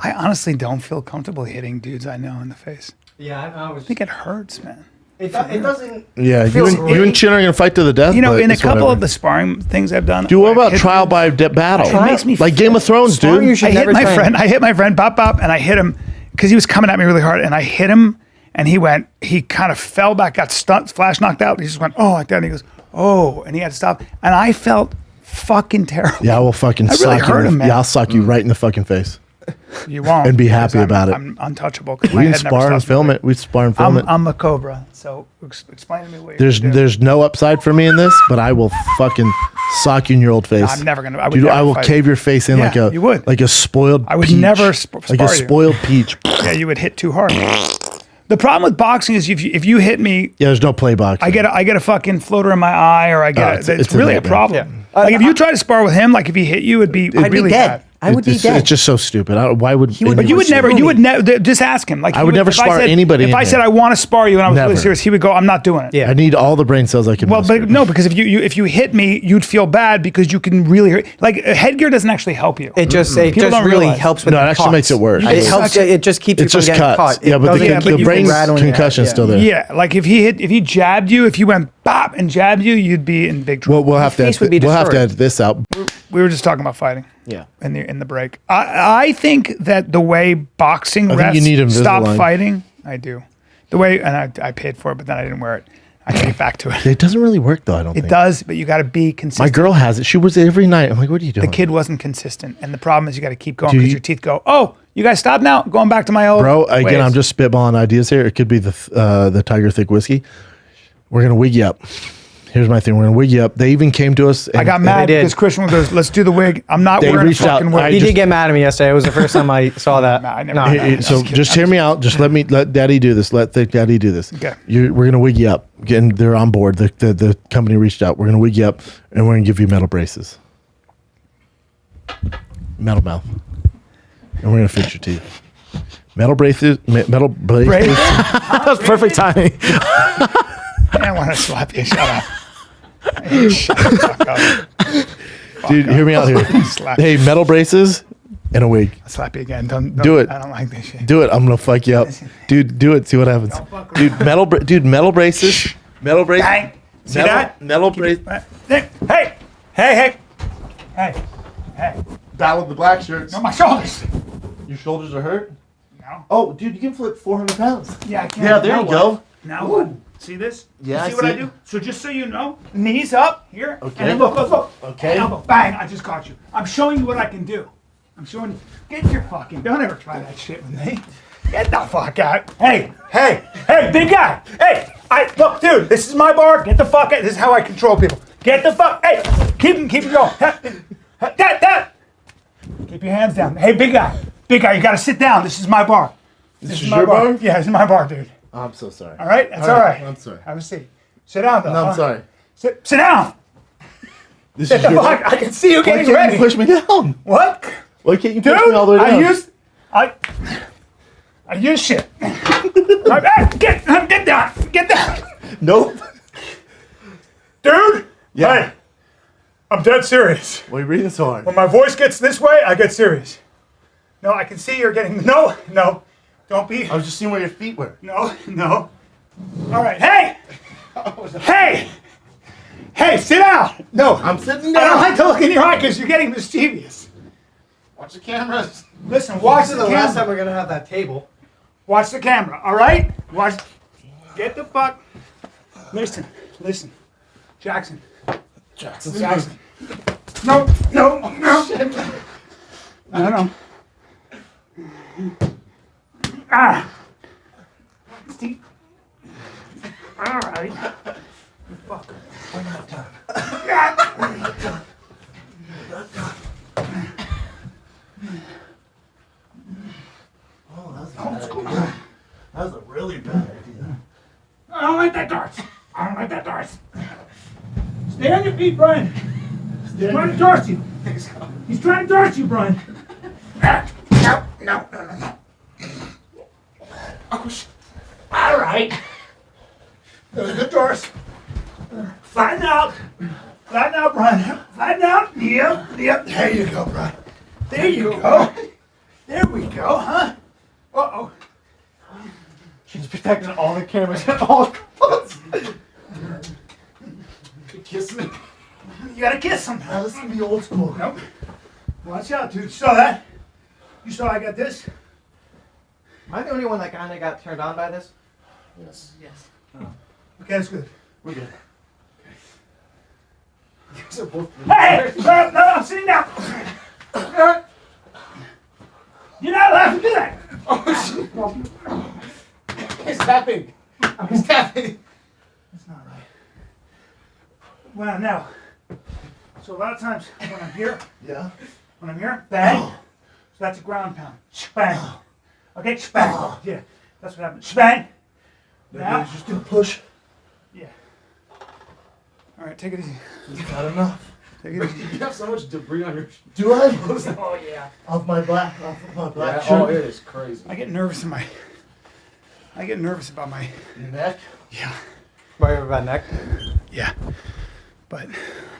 I honestly don't feel comfortable hitting dudes I know in the face. Yeah, I was. I think it hurts, man. It doesn't. Yeah, you feels and, you and Chin are gonna fight to the death. You know, but in a it's couple whatever. of the sparring things I've done. Dude, what I've about hit trial dudes. by battle? It makes me like Game of Thrones, Sparring, dude. you should I hit never my train. friend. I hit my friend Pop Pop, and I hit him because he was coming at me really hard, and I hit him, and he kind of fell back, got stunned, flash knocked out. And he just went, oh, like that. And he goes, oh, and he had to stop, and I felt fucking terrible. Yeah, I will fucking really sock you. hurt him, man. Yeah, I'll sock you right in the fucking face. You won't. And be because happy about it. I'm untouchable. 'Cause We my can head never spar and stops film moving. it. We spar and film it. I'm a cobra. So explain to me what you're gonna do. There's no upside for me in this, but I will fucking sock you in your old face. I'm never gonna. I would Dude, never I will fight. cave your face in Yeah, like a you would. like a spoiled. I would peach. never like a spar you. spoiled peach. Yeah, you would hit too hard. The problem with boxing is if you hit me, Yeah, there's no play box. I get a fucking floater in my eye, or I get it's- it's it's a really a nightmare. problem. Like if you try to spar with him, like if he hit you, it'd be I'd really be dead. bad. I would be it's, dead. It's just so stupid. Why would? But you would never. You would never. Just ask him. Like I he would never if I spar said- anybody If in I said here. I want to spar you and I was really Never. serious, he would go, "I'm not doing it." Yeah. I need all the brain cells I can. Well, muster. but no, because if you hit me, you'd feel bad because you can really hurt. Like headgear doesn't actually help you. It just People don't really realize. helps with No, it the actually cuts. makes it worse. It helps. It just keeps it's you just from getting cuts. caught. Yeah, but doesn't- the but you brain can rattle in your head, concussion's yeah. still there. Yeah, like if he jabbed you, if you went bop and jabbed you, you'd be in big trouble. We'll have to. face would be We'll have to destroyed. edit this out. We were just talking about fighting. Yeah. In the break. I think that the way boxing I think you refs need stop Invisalign. fighting, I do. The way, and I paid for it, but then I didn't wear it. I can get back to it. It doesn't really work though. I don't It think. does, but you got to be My consistent. girl has it. She was every night. I'm like, what are you doing? The kid wasn't consistent, and the problem is you got to keep going Do because you- your teeth go. Oh, you guys stop now. Going back to my old Bro, again, ways. I'm just spitballing ideas here. It could be the Tiger Thick whiskey. We're gonna wig you up. Here's my thing. We're gonna wig you up. They even came to us. I got mad did. because Christian goes, "Let's do the wig." I'm not They wearing a reached out. fucking wig. I He just- did get mad at me yesterday. It was the first time I saw that. Nah, I never- No, Hey, no. hey, So just hear me out. Just let Daddy do this. Let Thick Daddy do this. Okay. We're gonna wig you up. And they're on board. The company reached out. We're gonna wig you up, and we're gonna give you metal braces. Metal mouth. And we're gonna fix your teeth. Metal braces. Metal braces. Right? That was perfect timing. I want to slap you. Shut up. Hey, shut the fuck up. Dude, hear me out here. Slap. Hey, metal braces and a wig. I'll slap you again. Don't Do it. I don't like this shit. Do it. I'm gonna fuck you up, dude. Do it. See what happens, fuck with dude. Metal braces. Metal braces. Bang. See metal, that? Metal braces. Hey. Battle of the black shirts. On my shoulders. Your shoulders are hurt. No. Oh, dude, you can flip 400 pounds. Yeah, I can. Yeah, there Now you what? go. Now what? See this? Yeah, You I see what see I it. do? So just so you know, knees up here. Okay. And then look. Okay. Elbow. Bang. I just caught you. I'm showing you what I can do. I'm showing you. Get your fucking. Don't ever try that shit with me. Get the fuck out. Hey, big guy. Hey, look, dude. This is my bar. Get the fuck out. This is how I control people. Get the fuck. Hey, keep it going. That. Keep your hands down. Hey, big guy. You gotta sit down. This is my bar. This is my your bar? Yeah, this is my bar, dude. I'm so sorry. All right? That's all right. I'm sorry. Have a seat. Sit down, though. No, I'm huh? sorry. Sit down. This Get is the your fuck. I can see you Why getting can't ready. you push me down? What? Why can't you Dude, push me all the way down? I use shit. Right back. Get down. Get down. Nope. Dude. Yeah. Hey. I'm dead serious. Why are you breathing so hard? When my voice gets this way, I get serious. No, I can see you're getting. No. Don't be. I was just seeing where your feet were. No. All right. Hey, sit down. No. I'm sitting I don't down. like to look in your eye because you're getting mischievous. Watch the cameras. Listen, watch the The last time camera. we're gonna have that table. Watch the camera, all right? Watch. Get the fuck. Listen. Jackson. No. No. See? All right. Fuck. Oh, that's a bad idea. That was a really bad idea. I don't like that darts. I don't like that darts. Stay on your feet, Bryan. He's trying to dart you. He's trying to dart you, Bryan. No. All right. Those are good darts. Flatten out, Bryan. Flatten out. Yep. There you go, Bryan. There you go. There we go, huh? Uh-oh. She's protecting all the cameras at all costs. Kiss me. You gotta kiss him. Now, this is gonna be old school. Nope. Watch out, dude. You saw that? You saw I got this? Am I the only one that kind of got turned on by this? Yes. Okay, that's good. We're good. Hey! No, I'm sitting down. You're not allowed to do that. He's tapping. He's tapping. That's not right. Well, now, so a lot of times when I'm here, Yeah. bang. So that's a ground pound. Bang. Okay, bang. Yeah, that's what happens. Bang. Now, Just gonna push. yeah. All right, take it easy. Not enough. Take it easy. You have so much debris on your Do I? Oh yeah. Off my black shirt. Oh, it is crazy. I get nervous about my. Your neck. Yeah. Right over my neck. Yeah. But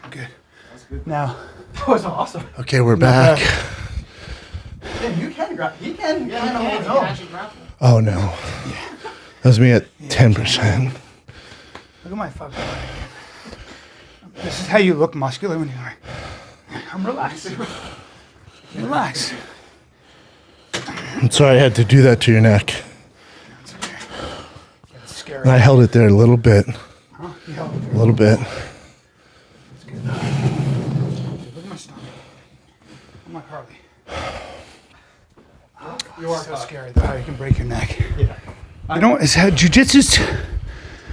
I'm good. That's good. Now. That was awesome. Okay, we're back. And you can grab. He can. Yeah, he he can. actually grab him. Oh no. That was me at 10%. Look at my fucking leg. This is how you look muscular when you're like, I'm relaxed. Relax. I'm sorry I had to do that to your neck. It's okay. Yeah, it's scary. And I held it there a little bit. Huh? You held it. A little bit. It's good. Look at my stomach. I'm like Harley. You are So scary though how you can break your neck. Yeah. You know, it's how jujitsu's.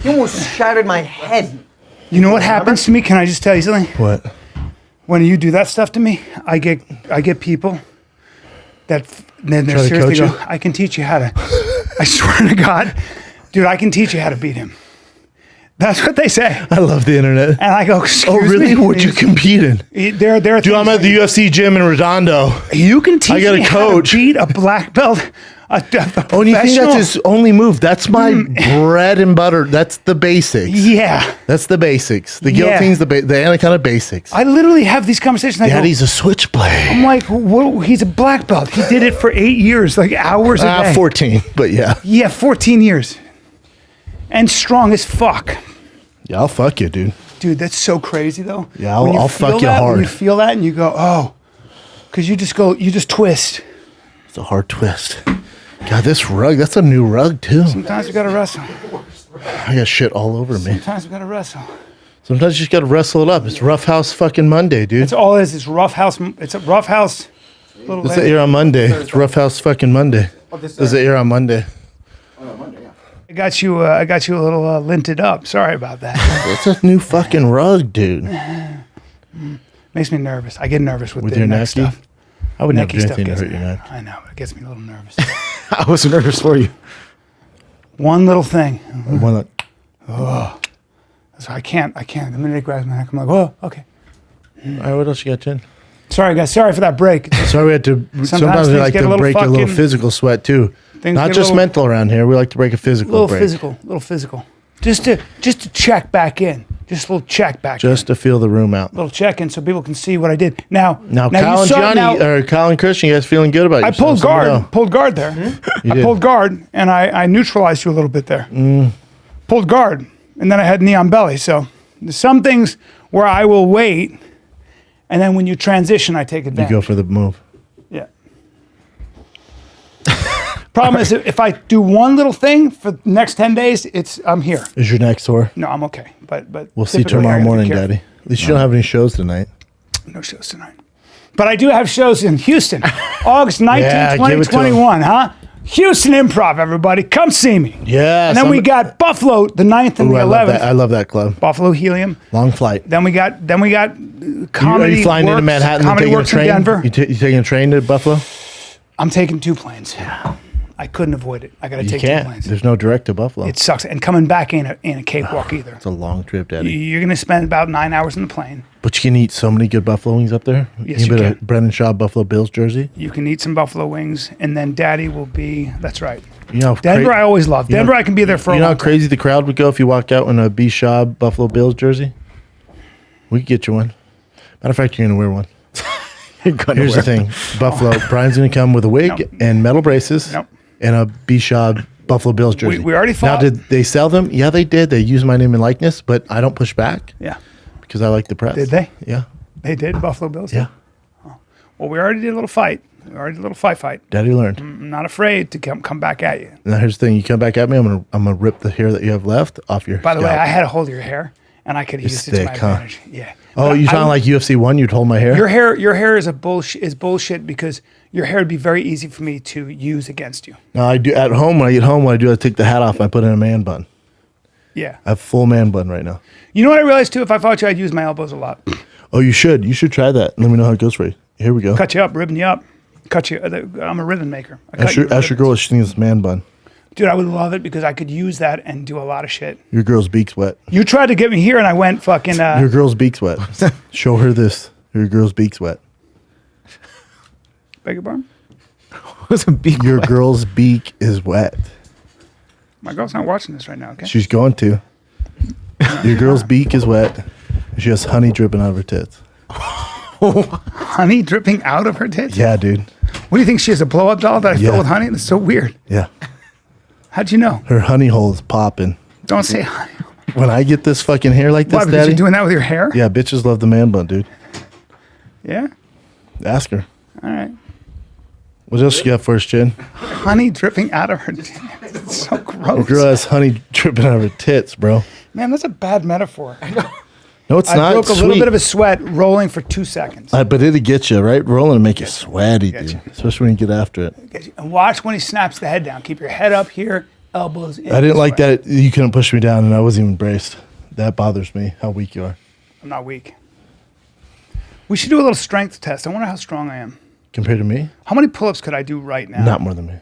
He almost shattered my head. You know what happens to me? Can I just tell you something? What? When you do that stuff to me, I get people that then they're Try to seriously coach go, you? I can teach you how to. I swear to God, dude, I can teach you how to beat him. That's what they say. I love the internet. And I go, excuse Oh, really? me? Would you compete in? There are Dude, I'm things at the UFC gym in Redondo. you can teach I got a me coach. how to beat a black belt. A Oh, and you think professional- that's his only move? That's my bread and butter. That's the basics. Yeah. That's the basics. The Yeah. guillotine's the anaconda basics. I literally have these conversations. I go, Daddy's a switchblade. I'm like, whoa, he's a black belt. He did it for 8 years, like hours a day. 14, but yeah. Yeah, 14 years. And strong as fuck. Yeah, I'll fuck you, dude. Dude, that's so crazy though. Yeah, When I'll feel fuck you that, hard. When you feel that and you go, oh, because you just twist. It's a hard twist. God, this rug, that's a new rug too. Sometimes we gotta wrestle. I got shit all over me. Sometimes we gotta wrestle. Sometimes you just gotta wrestle it up. It's Roughhouse fucking Monday, dude. It's all it is. It's Roughhouse. It's a Roughhouse. Little It's the air on Monday. It's Roughhouse fucking Monday. this Does it air on Monday? I got you a little linted up. Sorry about that. It's a new fucking rug, dude. Makes me nervous. I get nervous with With the your neck neck stuff. I would never Necky do stuff anything to gets hurt me. your neck. I know, but it gets me a little nervous. I was nervous for you. One little thing. One that- So I can't. The minute it grabs my neck, I'm like, oh, okay. All right, what else you got, Jen? Sorry, guys. Sorry for that break. Sorry, we had to. Sometimes we things like get to a little break a little fucking- physical sweat too. Things Not get a just little- mental around here. We like to break a physical little break. physical. Just to check back in. Just a little check back in. Just to feel the room out. Little check in so people can see what I did. Now Now, you Kyle and saw- Johnny, or Kyle and Christian, you guys feeling good about I yourselves? pulled Let me guard. know. Pulled guard there. You I did. pulled guard and I neutralized you a little bit there. Pulled guard and then I had knee on belly. So there's some things where I will wait, and then when you transition, I take You advantage. go for the move. Yeah. Problem is, if I do one little thing for the next 10 days, I'm here. Is your neck sore? No, I'm okay. But We'll see typically I tomorrow gotta be morning, careful. Daddy. At least you don't have any shows tonight. No shows tonight. But I do have shows in Houston. August 19th, Yeah, give it to 'em. 2021, huh? Houston Improv, everybody. Come see me. Yeah. And then we got Buffalo, the 9th and the I love 11th. that. I love that club. Buffalo Helium. Long flight. Then we got Are Comedy you flying Works. into Manhattan and Comedy taking a Works in train? Denver. You taking a train to Buffalo? I'm taking 2 planes. I couldn't avoid it. I got to You take 2 can't. planes. There's no direct to Buffalo. It sucks. And coming back ain't a cakewalk either. It's a long trip, Daddy. You're going to spend about 9 hours in the plane. But you can eat so many good buffalo wings up there. Yes, you you get a can. Brendan Shaw Buffalo Bills jersey. You can eat some buffalo wings, and then Daddy will be. That's right. You know, Denver, I always love. you know- Denver, I can be there for a You know how long time. crazy the crowd would go if you walked out in a B. Shaw Buffalo Bills jersey? We could get you one. Matter of fact, you're going to wear one. Here's the thing. Buffalo, Brian's going to come with a wig Nope. and metal braces Nope. and a B. Shaw Buffalo Bills jersey. We already Now, fought. did they sell them? Yeah, they did. They used my name and likeness, but I don't push back Yeah. because I like the press. Did they? Yeah. They did, Buffalo Bills. did? Yeah. Well, we already did a little fight. We already did a little fight. Daddy learned. I'm not afraid to come back at you. Now here's the thing: you come back at me, I'm gonna rip the hair that you have left off your. By the way, scalp. I had a hold of your hair, and I could have used it to my thick, huh? advantage. Yeah. Oh, But you I sound would- like UFC 1. You'd hold my hair. your hair is bullshit because your hair would be very easy for me to use against you. No, I do at home. When I get home, what I do, I take the hat off and I put in a man bun. Yeah. I have full man bun right now. You know what I realized too? If I fought you, I'd use my elbows a lot. Oh, you should. You should try that. Let me know how it goes for you. Here we go. Cut you up, ribbon you up. Cut you. I'm a ribbon maker. I cut Ask you your, with ask your ribbons. girl if she thinks it's man bun. Dude, I would love it because I could use that and do a lot of shit. Your girl's beak's wet. You tried to get me here, and I went fucking. Your girl's beak's wet. Show her this. Your girl's beak's wet. Beg your pardon? What's a beak? Your girl's beak is wet. My girl's not watching this right now. Okay. She's going to. Your girl's beak is wet. She has honey dripping out of her tits. Honey dripping out of her tits. Yeah, dude. What do you think? She has a blow up doll that I Yeah. fill with honey? That's so weird. Yeah. How'd you know? Her honey hole is popping. Don't say honey. When I get this fucking hair like this, Why? Because Daddy. you're doing that with your hair? Yeah, bitches love the man bun, dude. Yeah. Ask her. All right. What else you got for us, Chin? Honey dripping out of her tits. It's so Your gross. girl has honey dripping out of her tits, bro. Man, that's a bad metaphor. No, it's I not. broke a It's little sweet. bit of a sweat rolling for 2 seconds. But it'll get you, right? Rolling and make you sweaty, Get dude. you. Especially when you get after it. And watch when he snaps the head down. Keep your head up here, elbows in. I didn't like sweat. that you couldn't push me down and I wasn't even braced. That bothers me, how weak you are. I'm not weak. We should do a little strength test. I wonder how strong I am. Compared to me, How many pull-ups could I do right now? not more than me.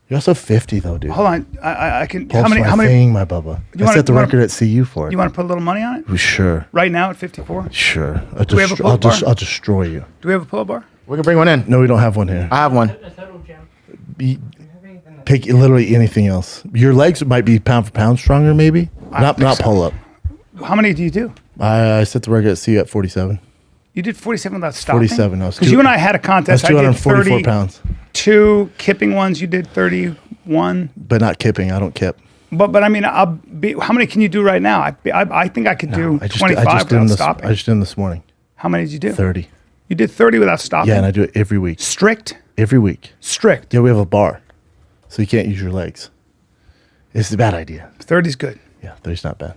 You're also 50, though, dude. Hold on. I can. Pulse How many? my How many? thing, my Bubba. You I wanna- set the you wanna- record at CU for it. You want to put a little money on it? Sure. Right now at 54? Sure. we have a pull-up bar? I'll destroy you. Do we have a pull-up bar? We can bring one in. No, we don't have one here. I have one. Untitled Chapter. Pick literally anything else. Your legs might be pound for pound stronger, maybe. Not think so. pull up. How many do you do? I set the record at CU at 47. You did 47 without stopping? 47. I was Because you and I had a contest. That's I did 244 pounds. 32 kipping ones. You did 31. But not kipping. I don't kip. But I mean, how many can you do right now? I think I could do I just 25 did them without this. stopping. I just did them this morning. How many did you do? 30. You did 30 without stopping? Yeah, and I do it every week. Strict? Every week. Strict. Yeah, we have a bar, so you can't use your legs. It's a bad idea. 30's good. Yeah, 30's not bad.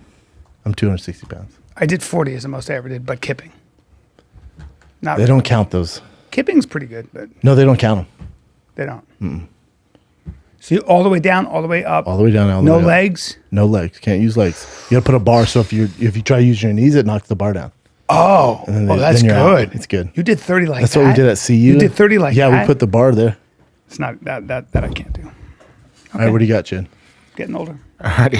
I'm 260 pounds. I did 40 is the most I ever did, but kipping. Not They don't count those. Kipping's pretty good, but No, they don't count them. they don't. So you all the way down, all the way up. All the way down. All the No way up. legs. No legs. Can't use legs. You gotta put a bar. So if you try using your knees, it knocks the bar down. Oh, then that's then you're out. good. It's good. You did 30 like That's that. what we did at CU. You did 30 like yeah, that. we put the bar there. It's not that I can't do. All right, what do you got, Chin? Getting older. Alrighty.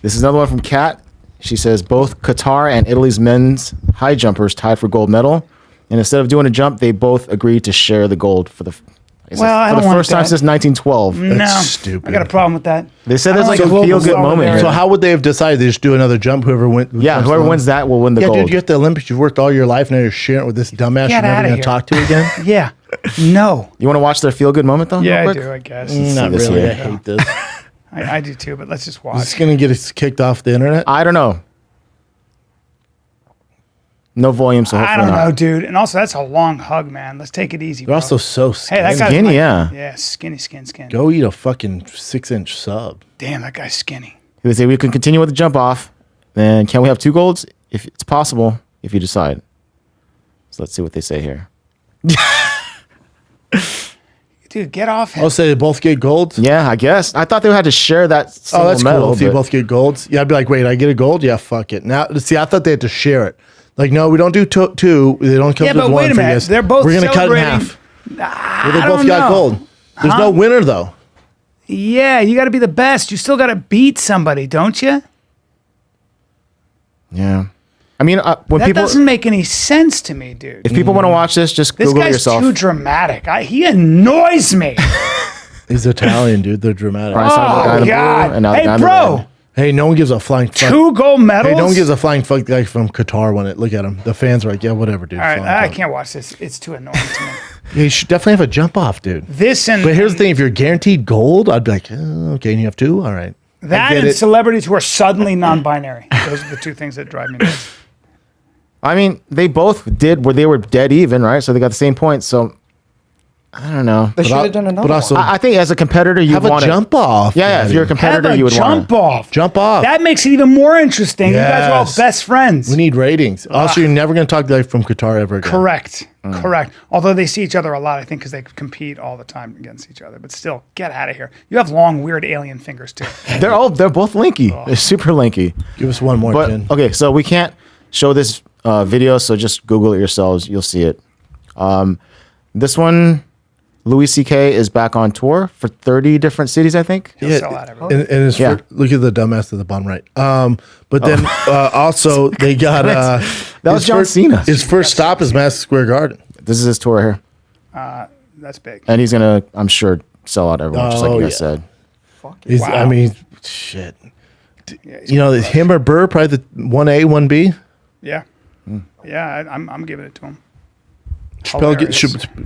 This is another one from Kat. She says both Qatar and Italy's men's high jumpers tied for gold medal, and instead of doing a jump, they both agreed to share the gold for the. I for don't the want first time that. since 1912. No, stupid. I got a problem with that. They said I there's don't like like a global feel good moment solidarity. here. So how would they have decided? They just do another jump. Whoever wins. Yeah, whoever wins that will win the Yeah, gold. dude, you're at the Olympics. You've worked all your life. Now you're sharing it with this dumbass Get you're never outta going to here. talk to again. Yeah. No. You want to watch their feel good moment though? Yeah, real I quick? do, I guess. Not this really. here. I hate this. I do too, but let's just Is watch. this going to get us kicked off the internet? I don't know. No volume, so hopefully I don't not. know, dude. And also, that's a long hug, man. Let's take it easy. You're Bro. also so Hey, that skinny. guy's Skinny, yeah. Yeah, skinny. Go eat a fucking 6-inch sub. Damn, that guy's skinny. They say we can continue with the jump off. Then can we have 2 golds? If it's possible, if you decide. So let's see what they say here. Dude, get off him. I'll say they both get golds. Yeah, I guess. I thought they had to share that single Oh, that's medal. cool. If you but- both get golds. Yeah, I'd be like, wait, I get a gold? Yeah, fuck it. Now, see, I thought they had to share it. Like, no, we don't do two. They don't come Yeah, to but one wait a for minute. this. They're both We're gonna cut it in celebrating- half. Well, they I both don't got know. gold. There's no winner though. Yeah, you got to be the best. You still got to beat somebody, don't you? Yeah. I mean, when That people, doesn't make any sense to me, dude. if people want to watch this, just This Google it guy's yourself. too dramatic. He annoys me. He's Italian, dude. They're dramatic. Bryan started with the guy in the blue, God. and now the Hey, guy in the bro. red. Hey, no one gives a flying fuck. 2 gold medals? Hey, no one gives a flying fuck guy from Qatar won it. Look at him. The fans are like, yeah, whatever, dude. All right, Flying I fuck. can't watch this. It's too annoying to me. Yeah, you should definitely have a jump off, dude. This and But here's the thing: if you're guaranteed gold, I'd be like, okay, and you have 2. All right. that get and it. celebrities who are suddenly non-binary. Those are the 2 things that drive me nuts. I mean, they both did where they were dead even, right? So they got the same points. So I don't know. They should have done another But also, I think as a competitor, you have a want jump off. Yeah, if you're a Have competitor, a you would jump want off. jump off. That makes it even more interesting. You guys are all Yes. best friends. We need ratings. Also, you're never going to talk to guy from Qatar ever again. Correct. Correct. Although they see each other a lot, I think, because they compete all the time against each other. But still, get out of here. You have long, weird alien fingers too. They're both linky. They're super linky. Give us one more, But Jen. okay, so we can't show this video, so just Google it yourselves. You'll see it. This one, Louis C.K. is back on tour for 30 different cities, I think. He'll sell out everywhere. And it's Yeah. look at the dumbass at the bottom right. But then also they got That was his John first, Cena. His first stop is Madison Square Garden. This is his tour here, That's big. and he's gonna, I'm sure, sell out everyone, just like you guys said. He's, Wow. I mean, shit. Yeah, he's You know, him or Burr, probably the 1A, 1B. Yeah. Yeah, I'm giving it to him. Chappelle Hilarious.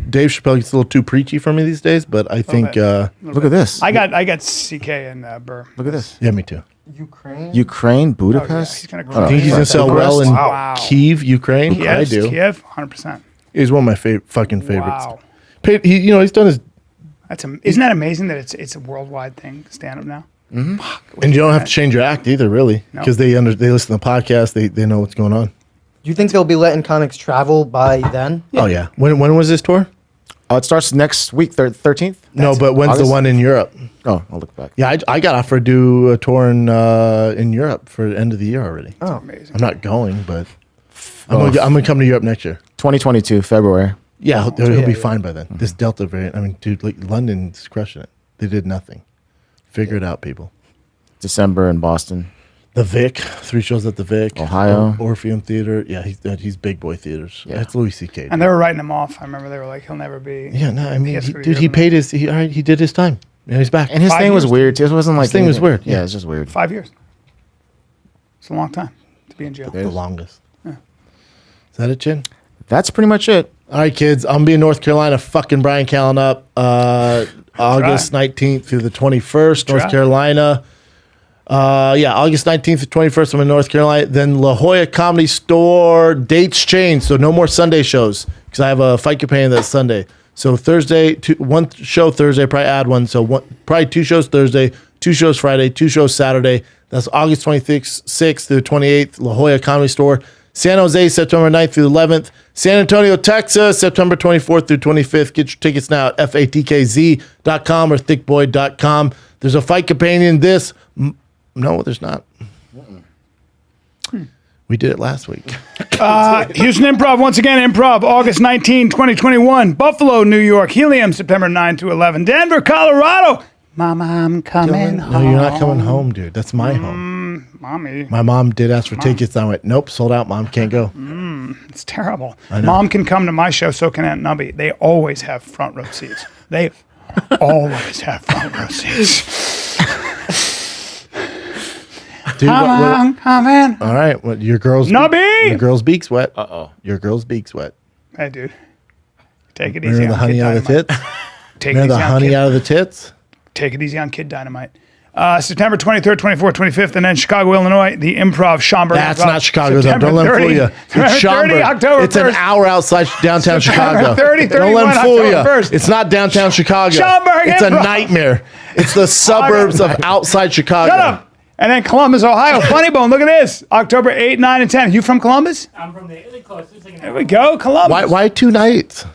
Dave Chappelle gets a little too preachy for me these days, but I think, bit. Look at this. I got CK and Burr. Look at this. yeah, me too. Ukraine, Oh, yeah, Budapest. he's gonna I crush think he's it. going to sell well in Wow. Kiev, Ukraine. I do. Kiev, 100%. He's one of my fucking favorites. Wow. He's done his, Isn't that amazing that it's a worldwide thing, stand up now? and you don't have to change your act either, really, No. because they listen to the podcast, they know what's going on. Do you think they'll be letting comics travel by then? Oh yeah. When was this tour? It starts next week, 13th. No, but when's August? the one in Europe? Oh, I'll look back. Yeah, I got offered to do a tour in Europe for the end of the year already. Oh, amazing. I'm not going, but I'm gonna come to Europe next year. 2022, February. Yeah, he'll be fine by then. This Delta variant. I mean, dude, like London's crushing it. They did nothing. Figure it out, people. December in Boston. The Vic, 3 shows at the Vic, Ohio. Orpheum Theater. Yeah, he's big boy theaters. Yeah. That's Louis C.K. And they were writing him off. I remember they were like, he'll never be. Yeah, no, I mean, has to be dude, he Europe. paid his. All right, he did his time. Yeah, he's back. And his 5 thing was years? weird. Too. It wasn't like thing was anything- weird, Yeah, yeah. it's just weird. 5 years. It's a long time to be in jail. The longest. Is that it, Chin? That's pretty much it. All right, kids. I'm being North Carolina. Fucking Bryan Callen up. August 19th through the 21st, North Try. Carolina. August 19th to 21st, I'm in North Carolina. Then La Jolla Comedy Store, dates change. So no more Sunday shows because I have a fight companion that's Sunday. So Thursday, one show Thursday, probably add one. So probably 2 shows Thursday, 2 shows Friday, 2 shows Saturday. That's August 26th through the 28th, La Jolla Comedy Store. San Jose, September 9th through the 11th. San Antonio, Texas, September 24th through 25th. Get your tickets now at fatkz.com or thickboy.com. There's a fight companion No, there's not. We did it last week. Houston Improv, once again, Improv, August 19, 2021. Buffalo, New York. Helium, September 9 through 11. Denver, Colorado. Mama, I'm coming home. No, you're not coming home, dude. That's my home. Mommy, My mom did ask for tickets. I went, nope, sold out, Mom. Can't go. it's terrible. Mom can come to my show, so can Aunt Nubby. They always have front row seats. They always have front row seats. Dude, I'm coming. all right. What, your girl's Nubby! Your girl's beak's wet. Uh-oh. Your girl's beak's wet. Hey, dude. Take it easy Remember the on honey Kid out of the Dynamite. tits? Take it Remember easy the on honey Kid- out of the tits? Take it easy on Kid Dynamite. September 23rd, 24th, 25th, and then Chicago, Illinois, the Improv Schaumburg. That's Improv. not Chicago, though. September Don't let him 30, fool you. September It's 30, Schaumburg. October It's 1st. an hour outside downtown Chicago. 30, Don't let 31, him fool you. October 1st. It's not downtown Chicago. Schaumburg It's a Improv. nightmare. It's the suburbs of outside Chicago. Shut up. And then Columbus, Ohio. Funny Bone, look at this. October 8, 9, and 10. You from Columbus? I'm from the closest. There we go, Columbus. Why 2 nights?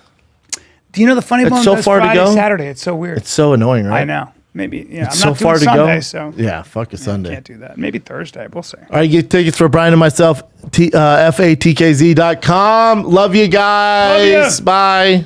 Do you know the funny bone? It's so does far to Friday, go. Saturday. It's so weird. It's so annoying, right? I know. Maybe. Yeah. It's I'm so not far doing to Sunday, go. so Yeah, fuck a Sunday. can't do that. Maybe Thursday. We'll see. All right, get tickets for Bryan and myself. FATKZ.com. Love you guys. Love ya. Bye.